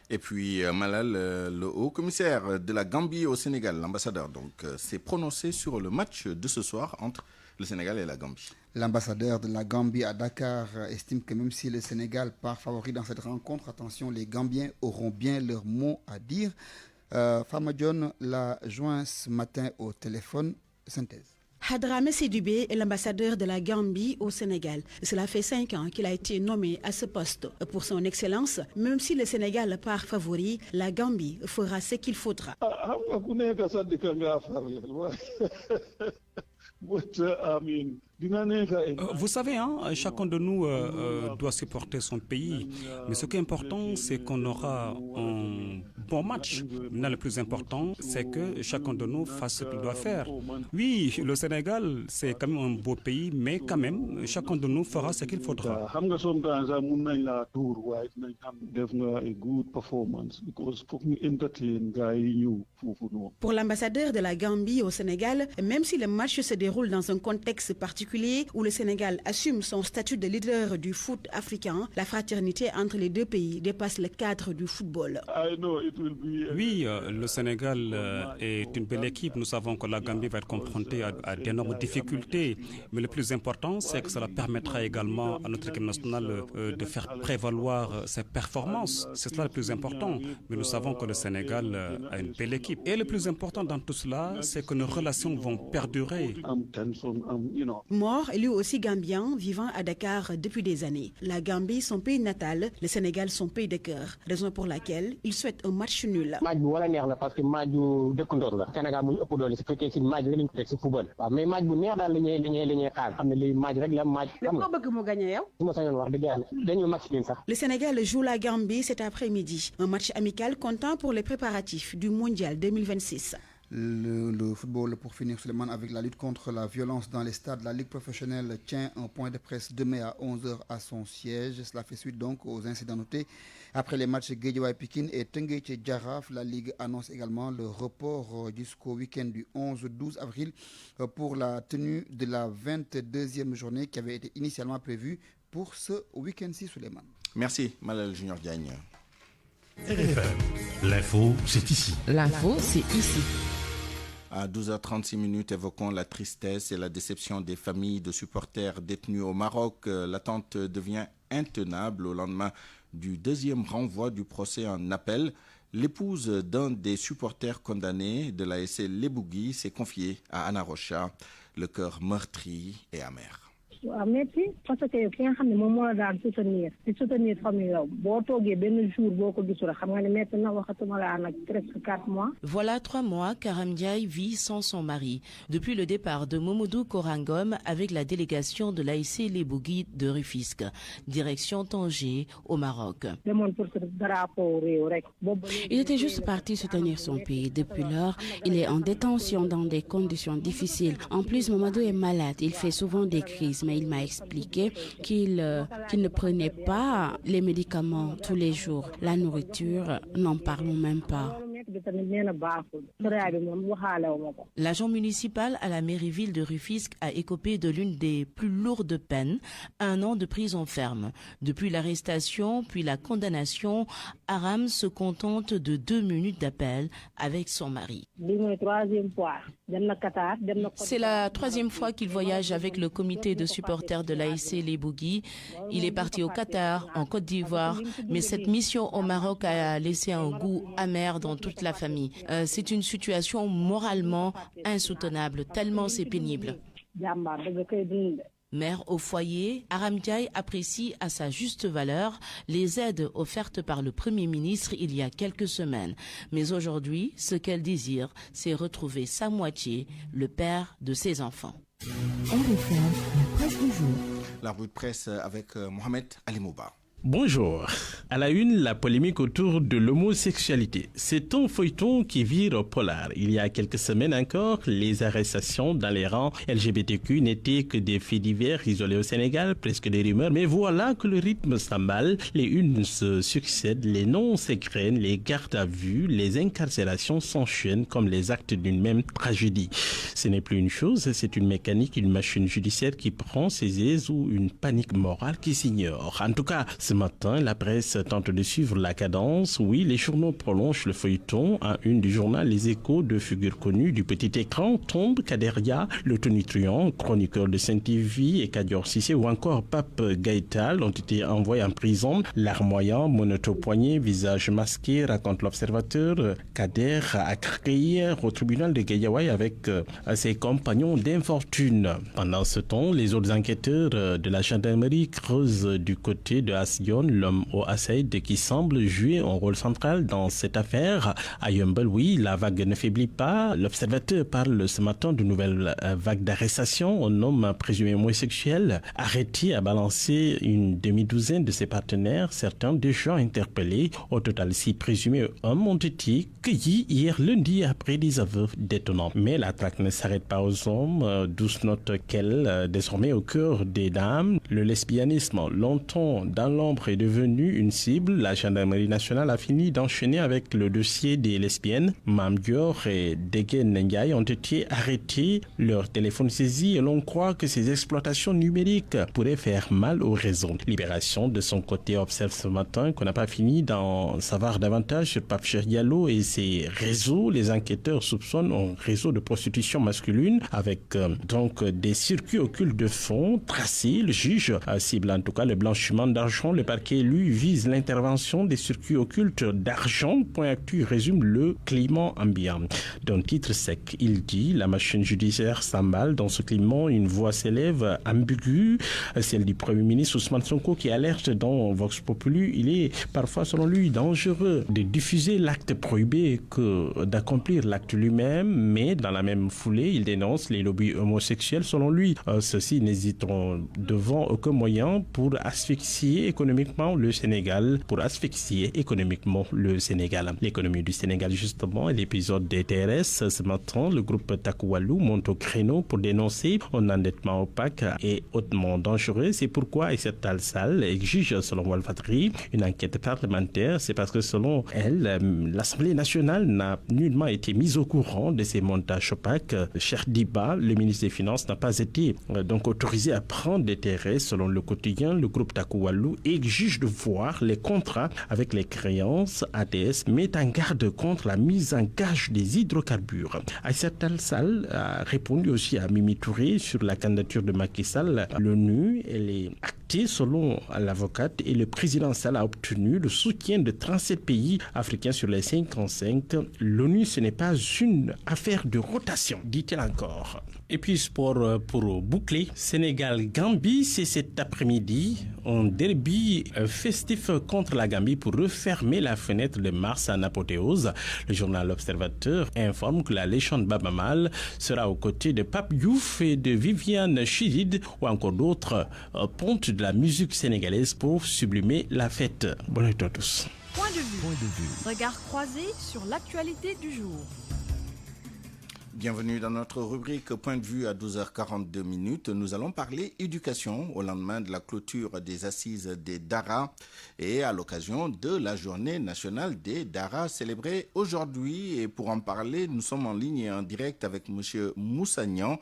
Et puis Malal, le haut commissaire de la Gambie au Sénégal, l'ambassadeur, s'est prononcé sur le match de ce soir entre le Sénégal et la Gambie. L'ambassadeur de la Gambie à Dakar estime que même si le Sénégal part favori dans cette rencontre, attention, les Gambiens auront bien leur mot à dire. Fama John l'a joint ce matin au téléphone. Synthèse. Hadrame Sédubé est l'ambassadeur de la Gambie au Sénégal. Cela fait 5 ans qu'il a été nommé à ce poste. Pour son excellence, même si le Sénégal part favori, la Gambie fera ce qu'il faudra. Vous savez, chacun de nous doit supporter son pays. Mais ce qui est important, c'est qu'on aura un bon match. Maintenant, le plus important, c'est que chacun de nous fasse ce qu'il doit faire. Oui, le Sénégal, c'est quand même un beau pays, mais quand même, chacun de nous fera ce qu'il faudra. Pour l'ambassadeur de la Gambie au Sénégal, même si le match se déroule dans un contexte particulier où le Sénégal assume son statut de leader du foot africain, la fraternité entre les deux pays dépasse le cadre du football. Oui, le Sénégal est une belle équipe. Nous savons que la Gambie va être confrontée à d'énormes difficultés. Mais le plus important, c'est que cela permettra également à notre équipe nationale de faire prévaloir ses performances. C'est cela le plus important. Mais nous savons que le Sénégal a une belle équipe. Et le plus important dans tout cela, c'est que nos relations vont perdurer. Mort est lui aussi gambien, vivant à Dakar depuis des années. La Gambie, son pays natal, le Sénégal, son pays de cœur. Raison pour laquelle il souhaite un match nul. Le Sénégal joue la Gambie cet après-midi. Un match amical comptant pour les préparatifs du Mondial 2026. Le football, pour finir, Suleiman, avec la lutte contre la violence dans les stades, la Ligue professionnelle tient un point de presse demain à 11h à son siège. Cela fait suite donc aux incidents notés après les matchs Guédiawaye-Pikine et Teungueth-Jaraaf. La Ligue annonce également le report jusqu'au week-end du 11-12 avril pour la tenue de la 22e journée qui avait été initialement prévue pour ce week-end-ci, Suleiman. Merci, Malal Junior Diagne. L'info, c'est ici. L'info, c'est ici. À 12h36, évoquons la tristesse et la déception des familles de supporters détenus au Maroc. L'attente devient intenable au lendemain du deuxième renvoi du procès en appel. L'épouse d'un des supporters condamnés de l'ASC Lebougui s'est confiée à Anna Rocha, le cœur meurtri et amer. Merci parce que ki nga xam ne moom moo la daan soutenir famille la boo toogee benn jour boo ko gisul xam nga ne métti na waxatuma laa nag presque 4 mois. Voilà 3 mois qu'Aram Ndiaye vit sans son mari. Depuis le départ de Momodou Korangom avec la délégation de l'ASC Lebougui de Rufisque, direction Tanger au Maroc. Il était juste parti soutenir son pays. Depuis lors, il est en détention dans des conditions difficiles. En plus, Momodou est malade. Il fait souvent des crises. Mais il m'a expliqué qu'il ne prenait pas les médicaments tous les jours. La nourriture, n'en parlons même pas. L'agent municipal à la mairie-ville de Rufisque a écopé de l'une des plus lourdes peines, 1 an de prison ferme. Depuis l'arrestation puis la condamnation, Aram se contente de 2 minutes d'appel avec son mari. C'est la 3e fois qu'il voyage avec le comité de supporters de l'ASC Lebougui. Il est parti au Qatar, en Côte d'Ivoire, mais cette mission au Maroc a laissé un goût amer dans toute la famille. C'est une situation moralement insoutenable, tellement c'est pénible. Mère au foyer, Aram Ndiaye apprécie à sa juste valeur les aides offertes par le Premier ministre il y a quelques semaines. Mais aujourd'hui, ce qu'elle désire, c'est retrouver sa moitié, le père de ses enfants. La revue de presse avec Mohamed Ali Mouba. Bonjour. À la une, la polémique autour de l'homosexualité. C'est un feuilleton qui vire au polar. Il y a quelques semaines encore, les arrestations dans les rangs LGBTQ n'étaient que des faits divers isolés au Sénégal, presque des rumeurs. Mais voilà que le rythme s'emballe, les unes se succèdent, les noms s'égrènent, les gardes à vue, les incarcérations s'enchaînent comme les actes d'une même tragédie. Ce n'est plus une chose, c'est une mécanique, une machine judiciaire qui prend ses aises ou une panique morale qui s'ignore. En tout cas, ce matin, la presse tente de suivre la cadence. Oui, les journaux prolongent le feuilleton. À une du journal, les échos de figures connues du petit écran tombent. Kaderia, le tonitruant, chroniqueur de Saint-TV et Kadior Cissé ou encore Pape Gaïtal ont été envoyés en prison. Larmoyant, monote au poignet, visage masqué, raconte l'observateur. Kader a crié au tribunal de Guédiawaye avec ses compagnons d'infortune. Pendant ce temps, les autres enquêteurs de la gendarmerie creusent du côté de Hassan Dione, l'homme au Assaïd, qui semble jouer un rôle central dans cette affaire. À Yeumbeul, oui, la vague ne faiblit pas. L'Observateur parle ce matin d'une nouvelle vague d'arrestation. Un homme présumé homosexuel arrêté a balancé une demi-douzaine de ses partenaires, certains déjà interpellés. Au total, 6 présumés hommes ont été cueillis hier lundi après des aveux détonnants. Mais la traque ne s'arrête pas aux hommes, douce note qu'elle, désormais au cœur des dames. Le lesbianisme, longtemps dans l'ombre, est devenu une cible. La gendarmerie nationale a fini d'enchaîner avec le dossier des lesbiennes. Mame Dior et Degen Ndiaye ont été arrêtés, leur téléphone saisi, et l'on croit que ces exploitations numériques pourraient faire mal aux réseaux. Libération, de son côté, observe ce matin qu'on n'a pas fini d'en savoir davantage sur Pape Cheikh Diallo et ses réseaux. Les enquêteurs soupçonnent un réseau de prostitution masculine avec donc des circuits occultes de fonds tracés. Le juge cible en tout cas le blanchiment d'argent. Le parquet, lui, vise l'intervention des circuits occultes d'argent. Point Actu résume le climat ambiant. D'un titre sec, il dit: la machine judiciaire s'emballe. Dans ce climat, une voix s'élève ambiguë, celle du Premier ministre Ousmane Sonko, qui alerte dans Vox Populi. Il est parfois, selon lui, dangereux de diffuser l'acte prohibé que d'accomplir l'acte lui-même, mais dans la même foulée, il dénonce les lobbies homosexuels. Selon lui, ceux-ci n'hésiteront devant aucun moyen pour asphyxier économiquement le Sénégal. L'économie du Sénégal, justement, et l'épisode des TRS. Ce matin, le groupe Takualu monte au créneau pour dénoncer un endettement opaque et hautement dangereux. C'est pourquoi Aïssata Tall Sall exige, selon Walfadjri, une enquête parlementaire. C'est parce que, selon elle, l'Assemblée nationale n'a nullement été mise au courant de ces montages opaques. Cheikh Diba, le ministre des Finances, n'a pas été donc autorisé à prendre des TRS. Selon le quotidien, le groupe Takualu exige de voir les contrats avec les créances. ATS met en garde contre la mise en gage des hydrocarbures. Aïssata Tall Sall a répondu aussi à Mimi Touré sur la candidature de Macky Sall. L'ONU, elle est actée selon l'avocate, et le président Sall a obtenu le soutien de 37 pays africains sur les 55. L'ONU, ce n'est pas une affaire de rotation, dit-elle encore. Et puis sport pour boucler, Sénégal-Gambie, c'est cet après-midi un derby festif contre la Gambie pour refermer la fenêtre de mars en apothéose. Le journal L'Observateur informe que la légende Baba Mal sera aux côtés de Pape Diouf et de Viviane Chidid ou encore d'autres pontes de la musique sénégalaise pour sublimer la fête. Bonne nuit à tous. Point de vue. Regard croisé sur l'actualité du jour. Bienvenue dans notre rubrique Point de vue à 12h42. Nous allons parler éducation au lendemain de la clôture des assises des Dara et à l'occasion de la journée nationale des Dara célébrée aujourd'hui. Et pour en parler, nous sommes en ligne et en direct avec M. Moussa Niang,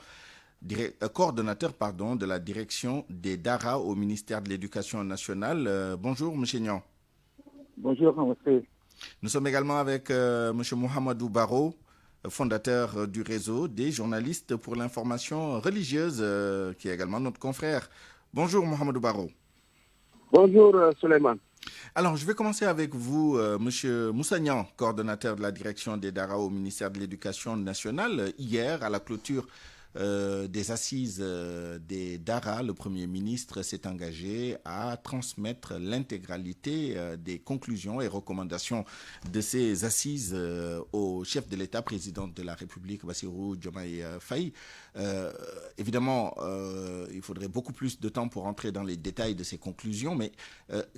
coordonnateur de la direction des Dara au ministère de l'Éducation nationale. Bonjour M. Niang. Bonjour monsieur. Nous sommes également avec M. Mohamedou Baro, fondateur du réseau des journalistes pour l'information religieuse, qui est également notre confrère. Bonjour Mohamedou Baro. Bonjour Souleymane. Alors, je vais commencer avec vous, Monsieur Moussa Niang, coordonnateur de la direction des Dara au ministère de l'Éducation nationale. Hier, à la clôture des assises des Dara, le Premier ministre s'est engagé à transmettre l'intégralité des conclusions et recommandations de ces assises au chef de l'État, président de la République, Bassirou Diomaye Faye. Évidemment, il faudrait beaucoup plus de temps pour entrer dans les détails de ces conclusions, mais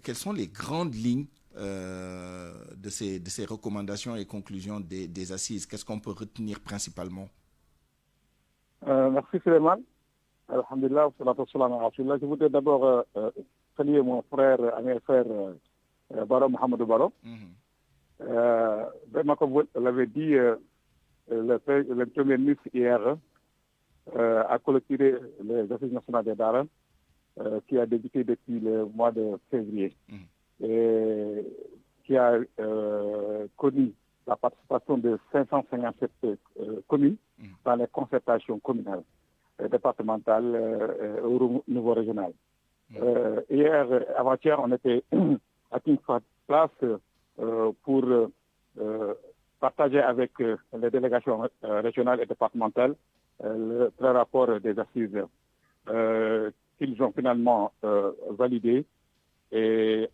quelles sont les grandes lignes de ces recommandations et conclusions des assises? Qu'est-ce qu'on peut retenir principalement? Merci Suleiman. Alhamdulillah, je voudrais d'abord saluer mon frère, ami frère Baro Mohamedou Baro. Vraiment, comme vous l'avez dit, le Premier ministre hier a clôturé les assises nationales des Dara qui a débuté depuis le mois de février et qui a connu la participation de 557 communes dans les concertations communales, départementales au niveau régional. Hier, avant-hier, on était à King Place pour partager avec les délégations régionales et départementales le pré-rapport des assises qu'ils ont finalement validé et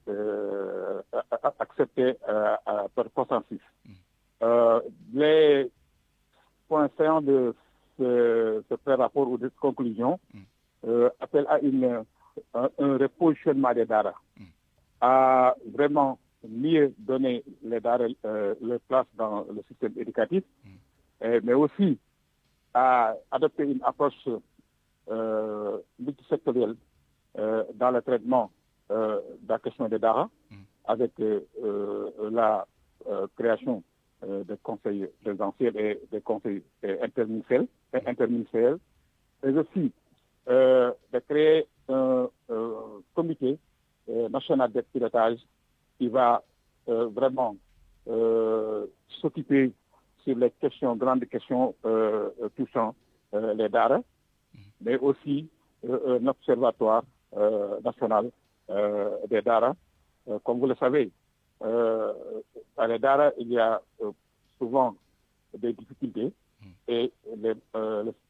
accepté par consensus. Les points saillants de ce pré-rapport ou de conclusion appellent à un repositionnement des daara, à vraiment mieux donner les daara leur place dans le système éducatif, mais aussi à adopter une approche multisectorielle dans le traitement de la question des daara, avec la création de conseils présidentiels et de conseils interministériels, mais aussi de créer un comité national de pilotage qui va vraiment s'occuper sur les grandes questions touchant les daara, mais aussi un observatoire national des daara. Comme vous le savez, à les daara, il y a souvent des difficultés et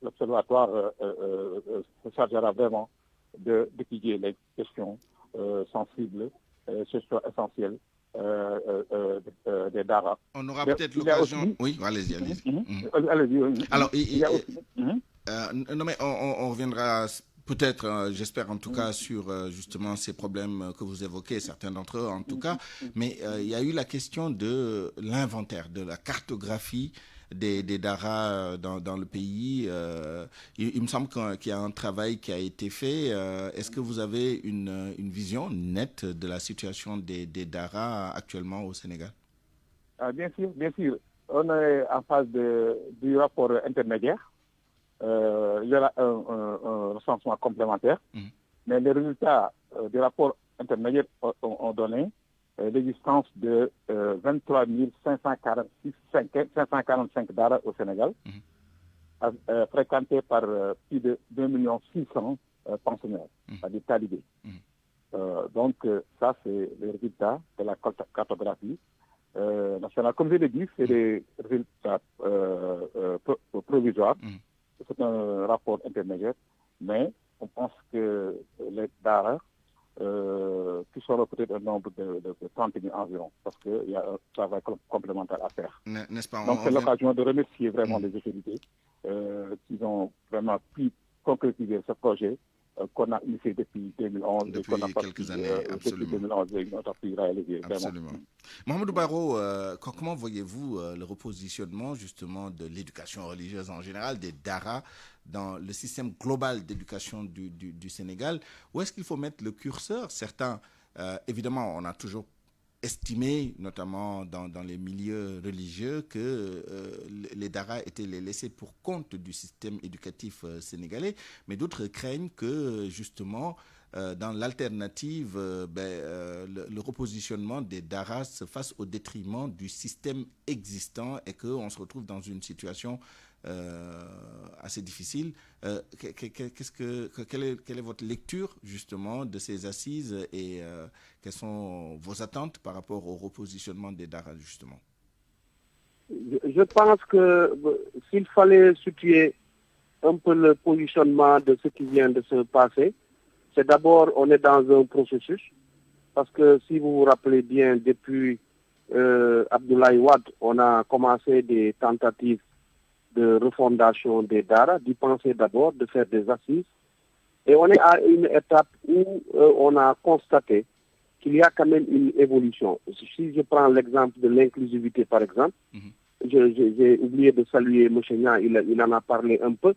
l'observatoire se chargera vraiment d'étudier les questions sensibles, questions essentielles des daara. On aura peut-être l'occasion... Oui, allez-y. Alors, non, mais on reviendra peut-être, j'espère en tout cas, sur justement ces problèmes que vous évoquez, certains d'entre eux en tout cas, mais il y a eu la question de l'inventaire, de la cartographie des daara dans le pays. Il me semble qu'il y a un travail qui a été fait. Est-ce que vous avez une vision nette de la situation des daara actuellement au Sénégal? Bien sûr. On est en phase du rapport intermédiaire. Il y aura un recensement complémentaire, mais les résultats du rapport intermédiaire ont donné l'existence de 23 545 daara au Sénégal, fréquentés par plus de 2 600 000 pensionnaires, c'est-à-dire talibés. Donc ça, c'est le résultat de la cartographie nationale. Comme je l'ai dit, c'est des résultats provisoires. C'est un rapport intermédiaire, mais on pense que les daara, qui seront peut-être un nombre de 30 000 environ, parce qu'il y a un travail complémentaire à faire. N'est-ce pas? Donc c'est l'occasion de remercier vraiment les autorités qui ont vraiment pu concrétiser ce projet qu'on a initié depuis 2011. Depuis quelques années, absolument. Depuis 2011, on a pu réaliser. Absolument. Mohamedou Barrow, comment voyez-vous le repositionnement justement de l'éducation religieuse en général, des daara, dans le système global d'éducation du Sénégal? Où est-ce qu'il faut mettre le curseur? Certains, évidemment, on a toujours estimé, notamment dans les milieux religieux, que les daara étaient les laissés pour compte du système éducatif sénégalais, mais d'autres craignent que justement dans l'alternative, le repositionnement des daara se fasse au détriment du système existant et qu'on se retrouve dans une situation assez difficile. Quelle est votre lecture justement de ces assises et quelles sont vos attentes par rapport au repositionnement des daara justement? Je pense que s'il fallait situer un peu le positionnement de ce qui vient de se passer, c'est d'abord on est dans un processus, parce que si vous vous rappelez bien, depuis Abdoulaye Wade, on a commencé des tentatives de refondation des daara, d'y penser d'abord, de faire des assises. Et on est à une étape où on a constaté qu'il y a quand même une évolution. Si je prends l'exemple de l'inclusivité, par exemple, j'ai oublié de saluer M. Nian, il en a parlé un peu.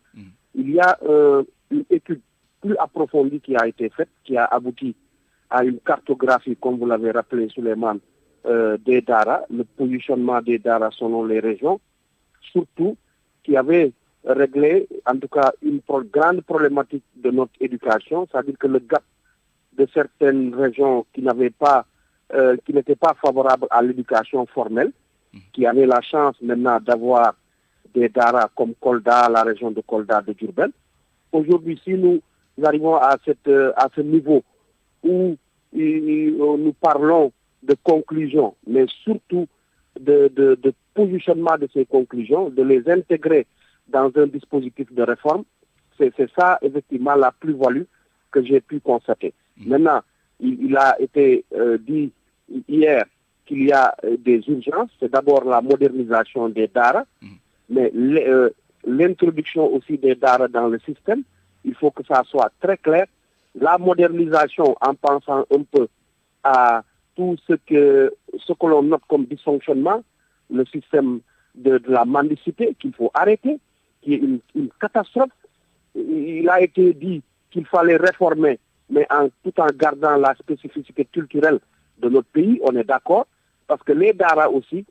Il y a une étude plus approfondie qui a été faite, qui a abouti à une cartographie, comme vous l'avez rappelé, Souleymane, des daara, le positionnement des daara selon les régions, surtout qui avait réglé, en tout cas, une grande problématique de notre éducation, c'est-à-dire que le gap de certaines régions qui n'étaient pas favorables à l'éducation formelle, qui avaient la chance maintenant d'avoir des daara comme Kolda, la région de Kolda de Diourbel. Aujourd'hui, si nous arrivons à ce niveau où nous parlons de conclusions, mais surtout de positionnement de ces conclusions, de les intégrer dans un dispositif de réforme, c'est ça effectivement la plus-value que j'ai pu constater. Maintenant, il a été dit hier qu'il y a des urgences. C'est d'abord la modernisation des DARA, mais l'introduction aussi des DARA dans le système, il faut que ça soit très clair. La modernisation en pensant un peu à tout ce que l'on note comme dysfonctionnement, le système de la mendicité qu'il faut arrêter, qui est une catastrophe. Il a été dit qu'il fallait réformer, mais tout en gardant la spécificité culturelle de notre pays, on est d'accord, parce que les DARA aussi,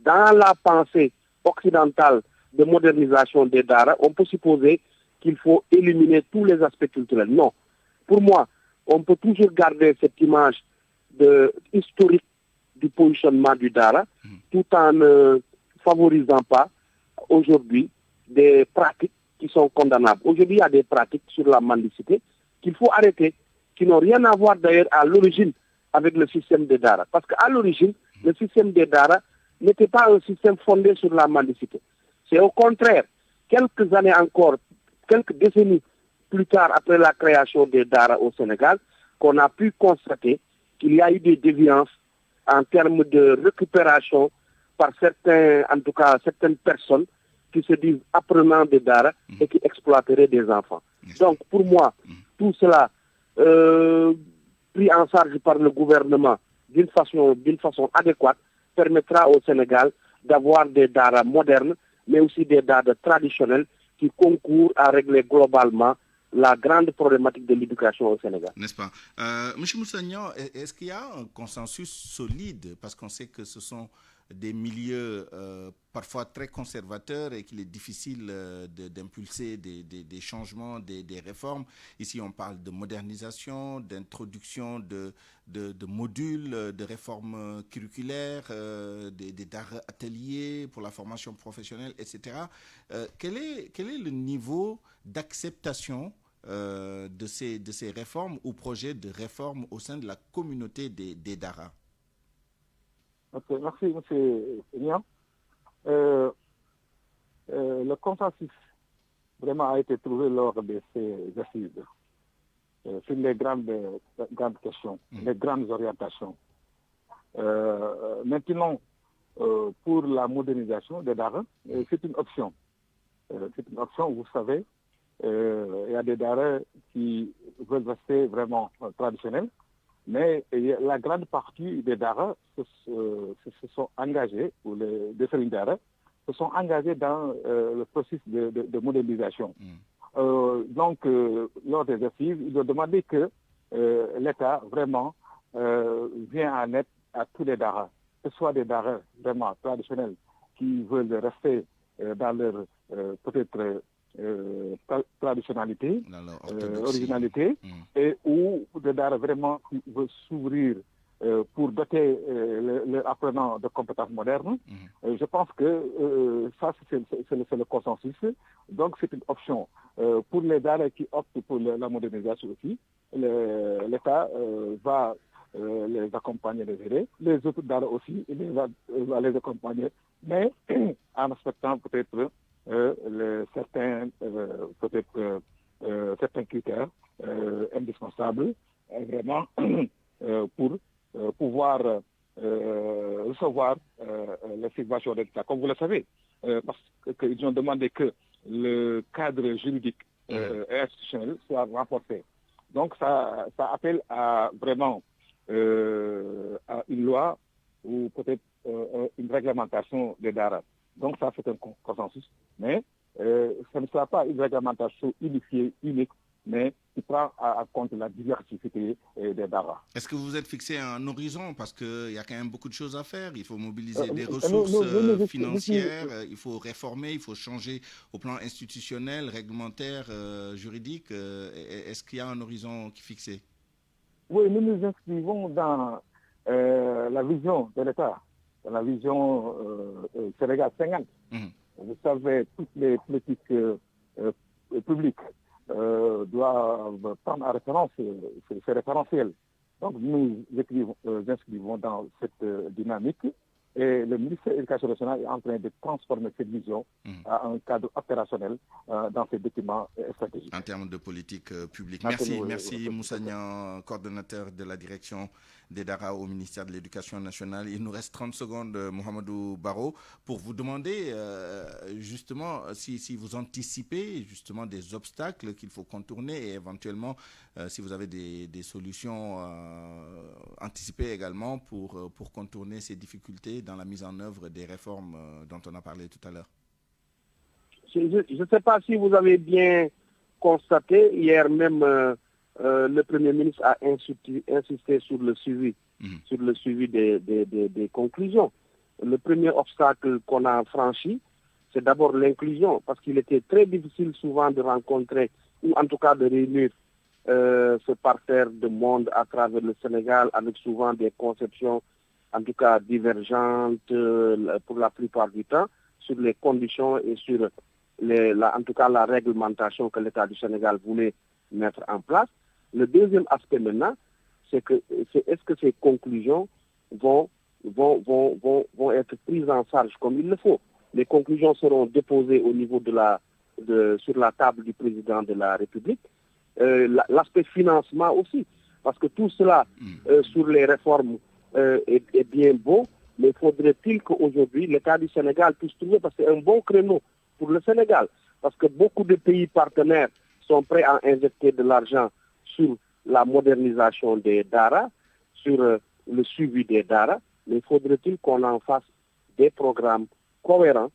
dans la pensée occidentale de modernisation des DARA, on peut supposer qu'il faut éliminer tous les aspects culturels. Non. Pour moi, on peut toujours garder cette image historique du positionnement du DARA, tout en ne favorisant pas aujourd'hui des pratiques qui sont condamnables. Aujourd'hui, il y a des pratiques sur la mendicité qu'il faut arrêter, qui n'ont rien à voir d'ailleurs à l'origine avec le système des DARA. Parce qu'à l'origine, le système des DARA n'était pas un système fondé sur la mendicité. C'est au contraire, quelques années encore, quelques décennies plus tard, après la création des DARA au Sénégal, qu'on a pu constater qu'il y a eu des déviances en termes de récupération par certaines personnes qui se disent apprenants des DARA et qui exploiteraient des enfants. Donc, pour moi, tout cela pris en charge par le gouvernement d'une façon adéquate permettra au Sénégal d'avoir des DARA modernes, mais aussi des DARA traditionnels qui concourent à régler globalement la grande problématique de l'éducation au Sénégal. N'est-ce pas? Monsieur Moussagnan, est-ce qu'il y a un consensus solide? Parce qu'on sait que ce sont des milieux parfois très conservateurs et qu'il est difficile d'impulser des changements, des réformes. Ici, on parle de modernisation, d'introduction de modules, de réformes curriculaires, des DARA ateliers pour la formation professionnelle, etc. Quel est le niveau d'acceptation de ces réformes ou projets de réforme au sein de la communauté des DARA? Okay, merci, M. Ignan. Le consensus vraiment a été trouvé lors de ces assises sur les grandes questions, les grandes orientations. Maintenant, pour la modernisation des DARA, c'est une option. C'est une option, vous savez, il y a des DARA qui veulent rester vraiment traditionnels. Mais la grande partie des DARA se sont engagés, ou les défenseurs DARA, se sont engagés dans le processus de modernisation. Donc, lors des assises, ils ont demandé que l'État vraiment vienne en aide à tous les DARA, que ce soit des DARA vraiment traditionnels qui veulent rester dans leur peut-être traditionnalité, originalité, et ou des DARA vraiment qui veulent s'ouvrir pour doter les apprenants de compétences modernes. Je pense que ça, c'est le consensus. Donc, c'est une option. Pour les DARA qui optent pour la modernisation aussi, l'État va les accompagner, les aider. Les autres DARA aussi, il va les accompagner, mais en respectant peut-être certains critères indispensables vraiment pour pouvoir recevoir les subventions d'État. Comme vous le savez, parce qu'ils ont demandé que le cadre juridique et institutionnel soit renforcé. Donc ça appelle à vraiment à une loi ou peut-être une réglementation des DARA. Donc ça, c'est un consensus. Mais ce ne sera pas une réglementation unifiée, unique, mais qui prend en compte la diversité des DARA. Est-ce que vous êtes fixé à un horizon? Parce qu'il y a quand même beaucoup de choses à faire. Il faut mobiliser des ressources financières, il faut réformer, il faut changer au plan institutionnel, réglementaire, juridique. Est-ce qu'il y a un horizon qui est fixé? Oui, nous nous inscrivons dans la vision de l'État, dans la vision Sénégal 50. Vous savez, toutes les politiques publiques doivent prendre en référence ces référentiels. Donc nous inscrivons dans cette dynamique Et le ministère de l'Éducation nationale est en train de transformer cette vision à un cadre opérationnel dans ces documents stratégiques. En termes de politique publique. Merci Moussa Niang, coordonnateur de la direction des DARA au ministère de l'Éducation nationale. Il nous reste 30 secondes, Mohamedou Baro, pour vous demander justement si vous anticipez justement des obstacles qu'il faut contourner et éventuellement si vous avez des solutions anticipées également pour contourner ces difficultés dans la mise en œuvre des réformes dont on a parlé tout à l'heure. Je ne sais pas si vous avez bien constaté, hier même le Premier ministre a insisté sur le suivi, des conclusions. Le premier obstacle qu'on a franchi, c'est d'abord l'inclusion, parce qu'il était très difficile souvent de rencontrer, ou en tout cas de réunir ce parterre de monde à travers le Sénégal, avec souvent des conceptions, en tout cas divergentes pour la plupart du temps, sur les conditions et sur en tout cas la réglementation que l'État du Sénégal voulait mettre en place. Le deuxième aspect maintenant, c'est est-ce que ces conclusions vont être prises en charge comme il le faut. Les conclusions seront déposées au niveau sur la table du président de la République. L'aspect financement aussi, parce que tout cela sur les réformes est bien beau, mais faudrait-il qu'aujourd'hui l'État du Sénégal puisse trouver, parce que c'est un bon créneau pour le Sénégal, parce que beaucoup de pays partenaires sont prêts à injecter de l'argent sur la modernisation des DARA, sur le suivi des DARA, mais faudrait-il qu'on en fasse des programmes cohérents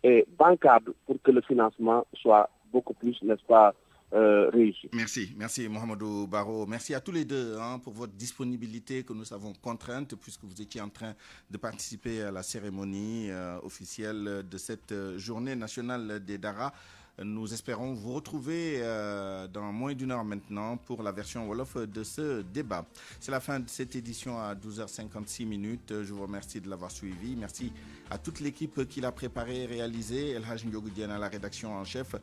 et bancables pour que le financement soit beaucoup plus, n'est-ce pas, réussi. Merci Mohamedou Baro. Merci à tous les deux pour votre disponibilité que nous savons contrainte puisque vous étiez en train de participer à la cérémonie officielle de cette journée nationale des DARA. Nous espérons vous retrouver dans moins d'une heure maintenant pour la version Wolof de ce débat. C'est la fin de cette édition à 12h56. Je vous remercie de l'avoir suivi. Merci à toute l'équipe qui l'a préparé et réalisé. El Haj Ndiogou Diène à la rédaction en chef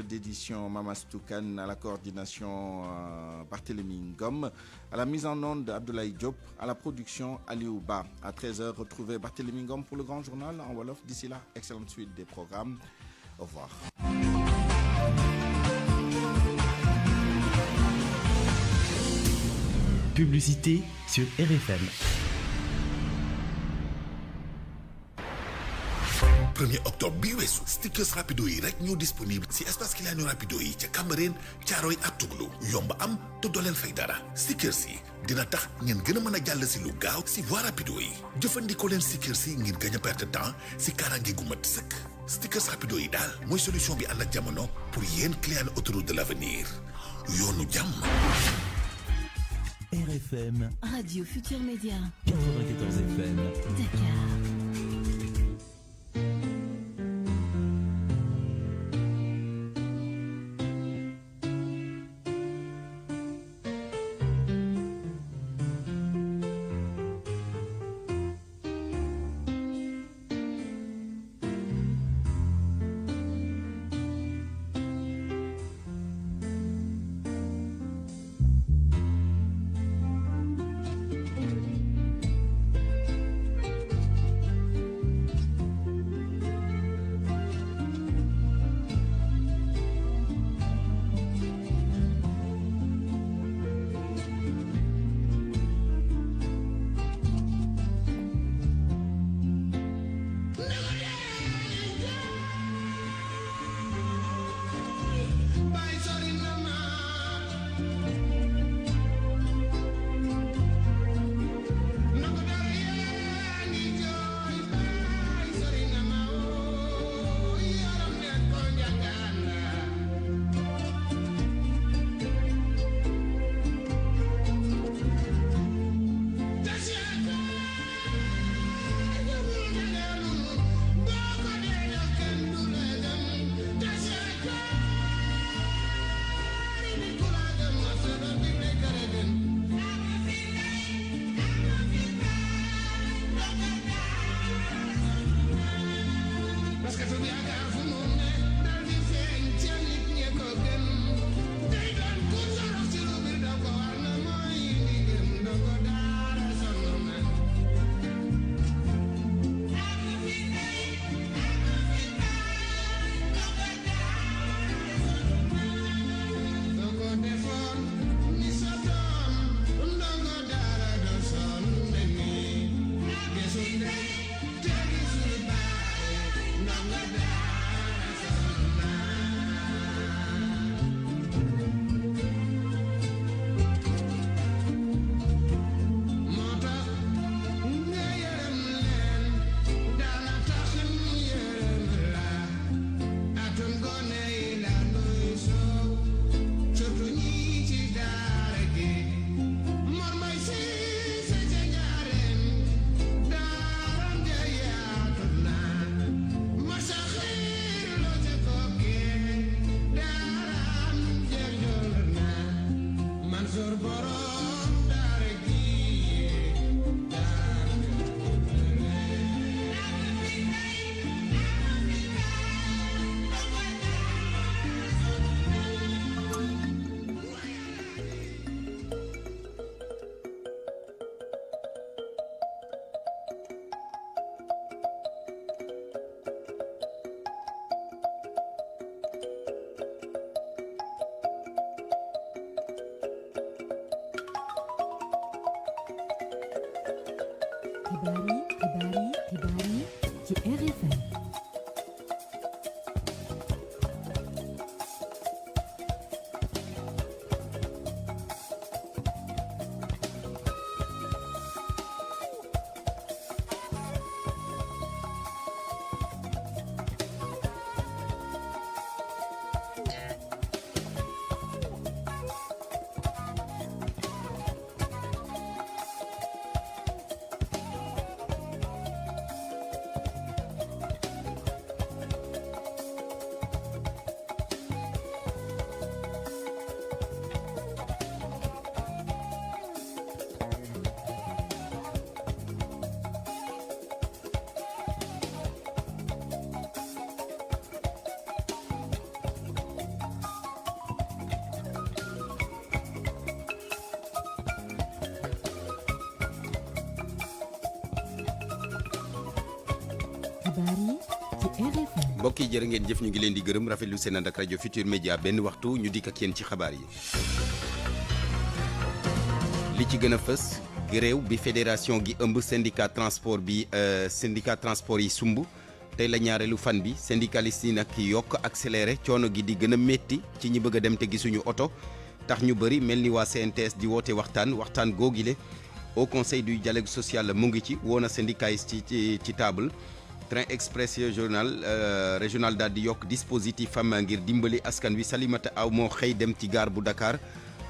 d'édition Mamas Toukan, à la coordination Barthélémy Ngom, à la mise en onde Abdoulaye Diop, à la production Aliou Ba. À 13h, retrouvez Barthélémy Ngom pour le grand journal en Wolof. D'ici là, excellente suite des programmes. Au revoir. Publicité sur RFM. 1er octobre bi weesu stickers rapido yi rek ñoo disponible si espace client rapido yi ca Cambérène Thiaroye ak Touglou yomb am te doo leen fay dara stickers yi dina tax ngeen gën a mën a jàll si lu gaaw si voie rapido yi jëfandikoo leen stickers yi ngir gën a perte temps si kaaraange gu mat sëkk stickers rapido yi daal mooy solution bi ànd ak jamono pour yéen client autoroute de l'avenir yoonu jàmm. RFM Radio Futur Média 94 FM Dakar. xibaar yi ci RFM. mbokk yi jërë ngeen jëf ñu ngi leen di gërëm rafetlu seen ànd ak rajo Futur Média benn waxtu ñu dikk ak yéen ci xabaar yi. li ci gën a fës grève bi fédération gi ëmb syndicat transport yi sumb tey la ñaareelu fan bi syndicaliste yi nag yokk accéléré coono gi di gën a métti ci ñi bëgg a dem te gisuñu oto tax ñu bëri mel ni waa CNTS di woote waxtaan googile au conseil du dialogue social mu ngi ci woon a syndicaliste ci table. Train Express régional daal di yokk dispositif am ngir dimbali askan wi Salimata Aw moo xëy dem ci gaar bu Dakar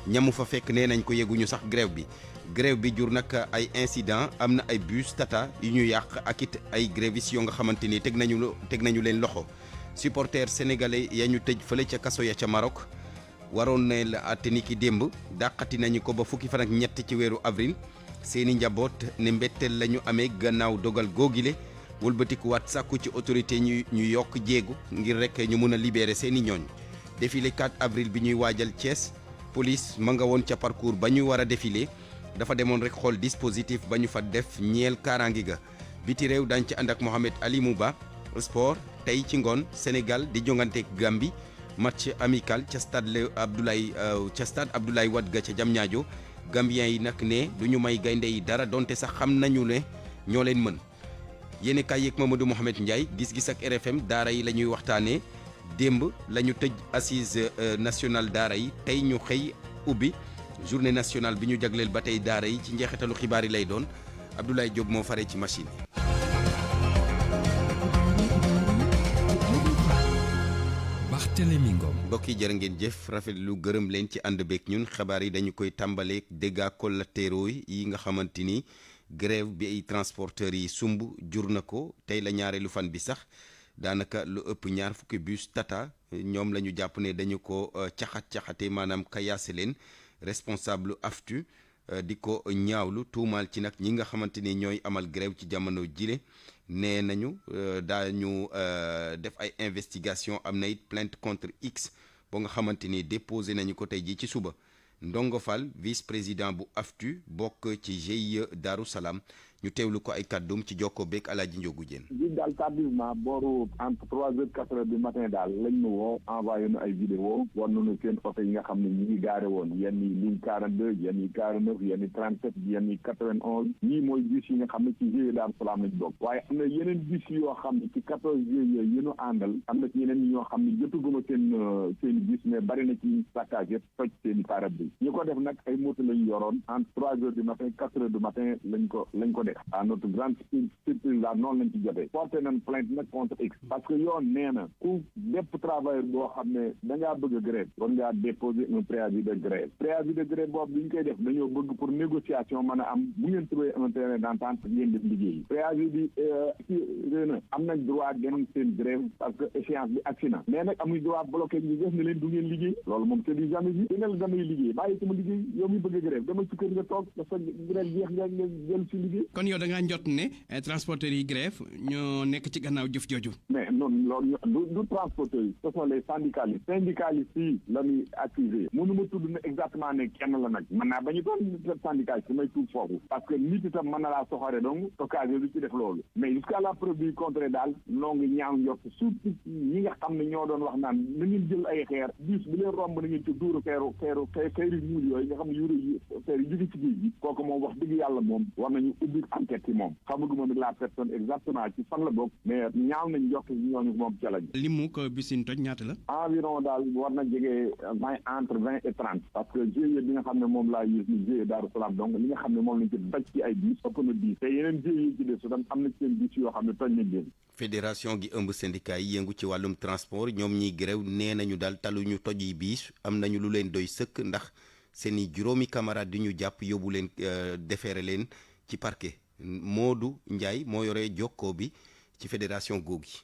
ñamu fa fekk nee nañ ko yeguñu sax grève bi jur nag ay incident am na ay bus Tata yu ñu yàq ak it ay grévistes yoo nga xamante ni teg nañu leen loxo supporters sénégalais ya ñu tëj fële ca kaso ya ca Maroc waroon ne la àtte ni ki démb dàqati nañu ko ba fukki fan ak ñett ci weeru avril seeni njaboot ne mbetteel la ñu amee gannaaw dogal googile wëlbatikuwaat sàkku ci autorité ñu yokk jéegu ngir rek ñu mun a libérer seeni ñooñ défilé 4 avril bi ñuy waajal Thiès police ma nga woon ca parcours ba ñu war a défilé dafa demoon rek xool dispositif ba ñu fa def ñeel kaaraangi ga biti réew dañ ci ànd ak Mohamed Ali Mouba sport tey ci ngoon Sénégal di jonganteek Gambie match amical ca stade Abdoulaye Wade ga ca Diamniadio Gambien yi nag ne du ñu may gaynde yi dara donte sax xam nañu ne ñoo leen mën yéen kay yeeg Mamadou Mohamed Ndiaye gis-gis ak RFM daara yi la ñuy waxtaanee démb la ñu tëj assise nationale daara yi tey ñu xëy ubbi journée nationale bi ñu jagleel ba tey daara yi ci njeexitalu xibaar yi lay doon Abdoulaye Diop moo fare ci machine yi. Barthélémy Ngom. mbokk yi jërë ngeen jëf rafetlu gërëm leen ci ànd beeg ñun xabaar yi dañu koy tàmbaleeg dégâts collatéraux yi nga xamante ni. grève bi ay transporteurs yi sumb jur na ko tey la ñaareelu fan bi sax daanaka lu ëpp ñaar fukki bus Tata ñoom la ñu jàpp ne dañu ko caxate maanaam kayaase leen responsable AFTU di ko ñaawlu tuumaal ci nag ñi nga xamante ni ñooy amal grève ci jamono jile nee nañu daañu def ay investigation am na it plainte contre X ba nga xamante ni déposé nañu ko tey ji ci suba Ndongo Fall vice-président bu AFTU bokk ci GIE Darou Salam ñu teewlu ko ay kàddum ci jokko beeg Alaaji Njogu Jeen bi daal tardivement booru entre 3 heures 4 heures du matin daal lañ ñu woo envoyé nu ay vidéo war nañu seen oto yi nga xam ne ñi ngi gaare woon yenn yi ligne 42 yenn yi 49 yenn yi 37 yenn yi 91 ñii mooy bus yi nga xam ne ci GIE Darou Salam lañ bokk waaye am na yeneen bus yoo xam ne ci 14 GIE yi ñu àndal am na ci yeneen ñoo xam ne jotuguma seen bus mais bari na ci saccage yëpp toj seen i pare-brise ñi ko def nag ay moto lañu yoroon entre 3 heures du matin 4 heures du matin lañ ko def à notre grande surprise daal noonu lañ ci jotee porté nañ plainte nag contre X parce que yoon nee na ku bépp travailleur boo xam ne dangaa bëgg a grève war ngaa déposer un préavis de grève boobu bi ñu koy def dañoo bëgg pour négociation mën a am bu ngeen trouver un terrain d'entente ngeen def liggéey préavis bi ci réena am nañ droit dem seen grève parce que échéance bi agsi na mais nag amuñ droit bloqué ñu def ne leen du ngeen liggéey loolu moom c'est du jamais vu dina la damay liggéey bàyyi sama liggéey yow mi bëgg a grève dama ci kër nga toog dafa grève jeex nga jël ci liggéey kon yow da ngaa njot ne transporteurs yi grève ñoo nekk ci gannaaw jëf jooju. mais noonu loolu du transporteurs yi ce sont les syndicalistes yi la ñuy accusé mënu ma tudd ne exactement ne kenn la nag mën naa ba ñu doon syndicaliste may tudd foofu parce que nit itam mën na laa soxore donc occasion bi ci def loolu mais jusqu'à la preuve du contraire daal noo ngi ñaaw njort surtout ñi nga xam ne ñoo doon wax naan na ngeen jël ay xeer bus bu leen romb na ngeen ci duuru xeeru ñuul yooyu nga xam ne yu feer yi jóge ci géej gi kooku moom wax dëgg yàlla moom war nañu ubbi enquête ci moom xamaguma nag la personne exactement ci fan la bokk mais ñaaw nañ njort ñooñu moom ca lañ. limu ko bisin toj ñaata la. environ daal war na jege entre 20 et 30 parce que GIE bi nga xam ne moom laa gis ni GIE Darou Salaam donc li nga xam ne moom lañ ci daj ci ay bis ëpp na 10 te yeneen GIE yi ci des tam am na seen bis yoo xam ne toj nañ leen. fédération gi ëmb syndicat yi yëngu ci wàllum transport ñoom ñiy grève nee nañu daal taluñu toj yi biis am nañu lu leen doy sëkk ndax seeni juróomi camarade di ñu jàpp yóbbu leen defeere leen ci parquet Modou Ndiaye moo yore jokkoo bi ci fédération googu.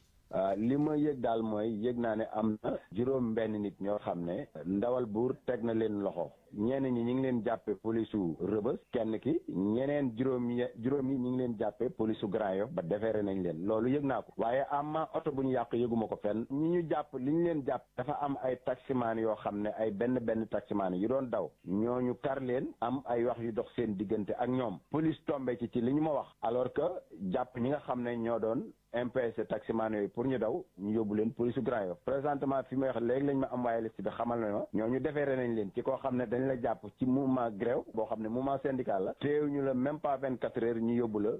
li ma yëg daal mooy yëg naa ne am na juróom benn nit ñoo xam ne ndawal buur teg na leen loxo ñenn ñi ñu ngi leen jàppe polisu Rëbës kenn ki ñeneen juróom yi ñu ngi leen jàppe polisu Grand Yoff ba defeere nañ leen loolu yëg naa ko waaye ama oto bu ñu yàq yëguma ko fenn ñi ñu jàpp li ñu leen jàpp dafa am ay taximaan yoo xam ne ay benn taximaan yu doon daw ñooñu kar leen am ay wax yu dox seen diggante ak ñoom police tombé ci li ñu ma wax alors que jàpp ñi nga xam ne ñoo doon MPS taximaan yooyu pour ñu daw ñu yóbbu leen police Grand Yoff présentement fi may wax léegi lañ ma am waaye liste bi xamal na ma ñooñu defeere nañ leen ci koo xam ne dañ la jàpp ci mouvement grève boo xam ne mouvement syndical la teew ñu la même pas 24 heures ñu yóbbu la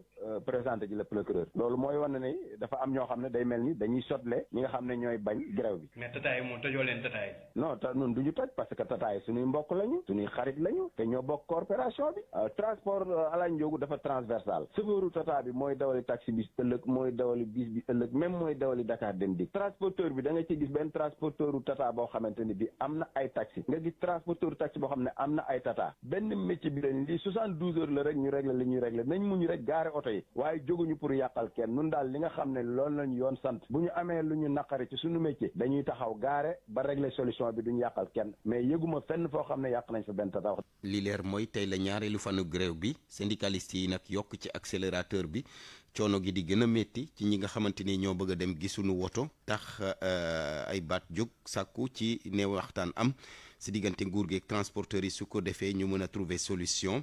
présenté ji la procureur loolu mooy wan ne dafa am ñoo xam ne day mel ni dañuy sotle ñi nga xam ne ñooy bañ grève bi. mais tataay moom tojoo leen tataay. non nun du ñu toj parce que tataay suñuy mbokk lañu suñuy xarit lañu te ñoo bokk corporation bi transport Alain Ndiogou dafa transversal chauffeuru tata bi mooy dawali taxi bis ëllëg mooy dawali bis bi ëllëg même mooy dawali Dakar Dem Dikk transporteur bi da nga ci gis benn transporteuru tata boo xamante ni bi am na ay taxi nga gis transporteur taxi boo xam ne am na ay tata benn métier bi lañ lii 72 heures la rek ñu régler li ñuy régler nañ muñu rek gaare oto yi waaye jóguñu pour yàqal kenn nun daal li nga xam ne loolu lañu yoon sant bu ñu amee lu ñu naqari ci suñu métier dañuy taxaw gaare ba régler solution bi duñu yàqal kenn mais yëguma fenn foo xam ne yàq nañ fa benn tata. li leer mooy tey la ñaareelu fanu grève bi syndicaliste yi nag yokk ci accélérateur bi coono gi di gën a métti ci ñi nga xamante ni ñoo bëgg a dem gisuñu woto tax ay baat jóg sàkku ci ne waxtaan am si diggante nguur gi ak transporteurs yi su ko defee ñu mën a trouver solution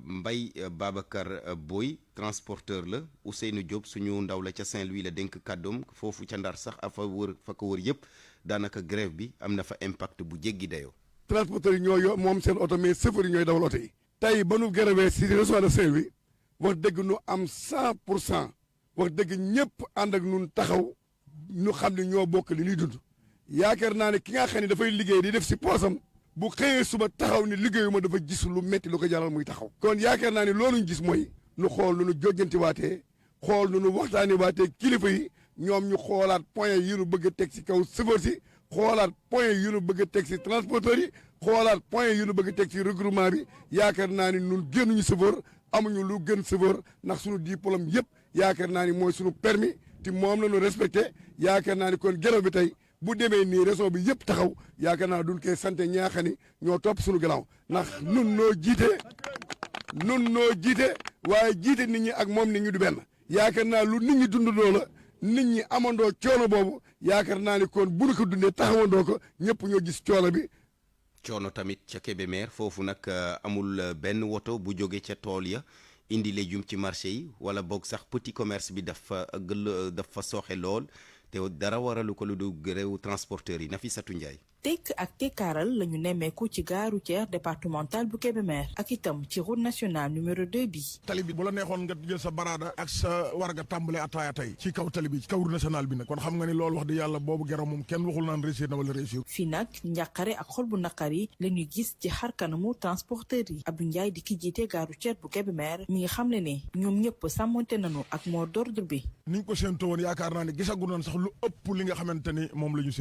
Mbaye Babacar Boy transporteur la Ousseynou Diop suñu ndaw la ca Saint-Louis la dénk kàddoom foofu ca Ndar sax fa ko wër yëpp daanaka grève bi am na fa impact bu jéggi dayoo. transporteurs yi ñoo moom seen oto mais chauffeurs yi ñooy dawal oto yi. tey ba nu grève si région de Saint-Louis wax dëgg nu am 100% wax dëgg ñëpp ànd ak nun taxaw ñu xam ne ñoo bokk li ñuy dund yaakaar naa ne ki nga xam ne dafay liggéey di def si poosam bu xëyee suba taxaw ni liggéeyuma dafa gis lu métti lu ko jaral muy taxaw kon yaakaar naa ne loolu ñu gis mooy nu xool nu nu jógganti waatee xool nu nu waxtaani waatee kilifa yi ñoom ñu xoolaat point yi nu bëgg a teg si kaw chauffeur si xoolaat point yi nu bëgg a teg si transporteurs yi xoolaat point yi nu bëgg a teg si regroupement bi yaakaar naa ni nun génnuñu chauffeur amuñu lu gën chauffeur ndax suñu diplôme yëpp yaakaar naa ni mooy suñu permis te moom la ñu respecté yaakaar naa ni kon grève bi tey bu demee nii réseau bi yëpp taxaw yaakaar naa duñ koy sant ñaaxani ñoo topp suñu gannaaw ndax nun noo jiite waaye jiite nit ñi ak moom nit ñi du benn yaakaar naa lu nit ñi dundandoo la nit ñi amandoo coono boobu yaakaar naa ni kon bu ñu ko dundee taxawandoo ko ñëpp ñoo gis coono bi. coono tamit ca Kébémer foofu nag amul benn woto bu jóge ca tool ya indi légume ci marché yi wala boog sax petit commerce bi dafa sooxe lool te dara waralu ko lu du grève transporteurs yi Nafissatou Ndiaye. tekk ak tekkaaral la ñu nemmeeku ci gare routière départementale bu Kébémer ak itam ci route nationale numéro 2 bi. tali bi bu la neexoon nga jël sa baraada ak sa warga tàmbale ataaya tey ci kaw tali bi ci kaw route nationale bi nag kon xam nga ni loolu wax di yàlla boobu geraw moom kenn waxul naan réussir na wala réussir. fii nag njàqare ak xol bu naqari la ñuy gis ci xar kanamu transporteurs yi Abdou Ndiaye di ki jiite gare routière bu Kébémer mi ngi xamle ne ñoom ñëpp sàmmonte nañu ak mot d'ordre bi. niñ ko séentoo woon yaakaar naa ne gisagu nañ sax lu ëpp li nga xamante ni moom la ñu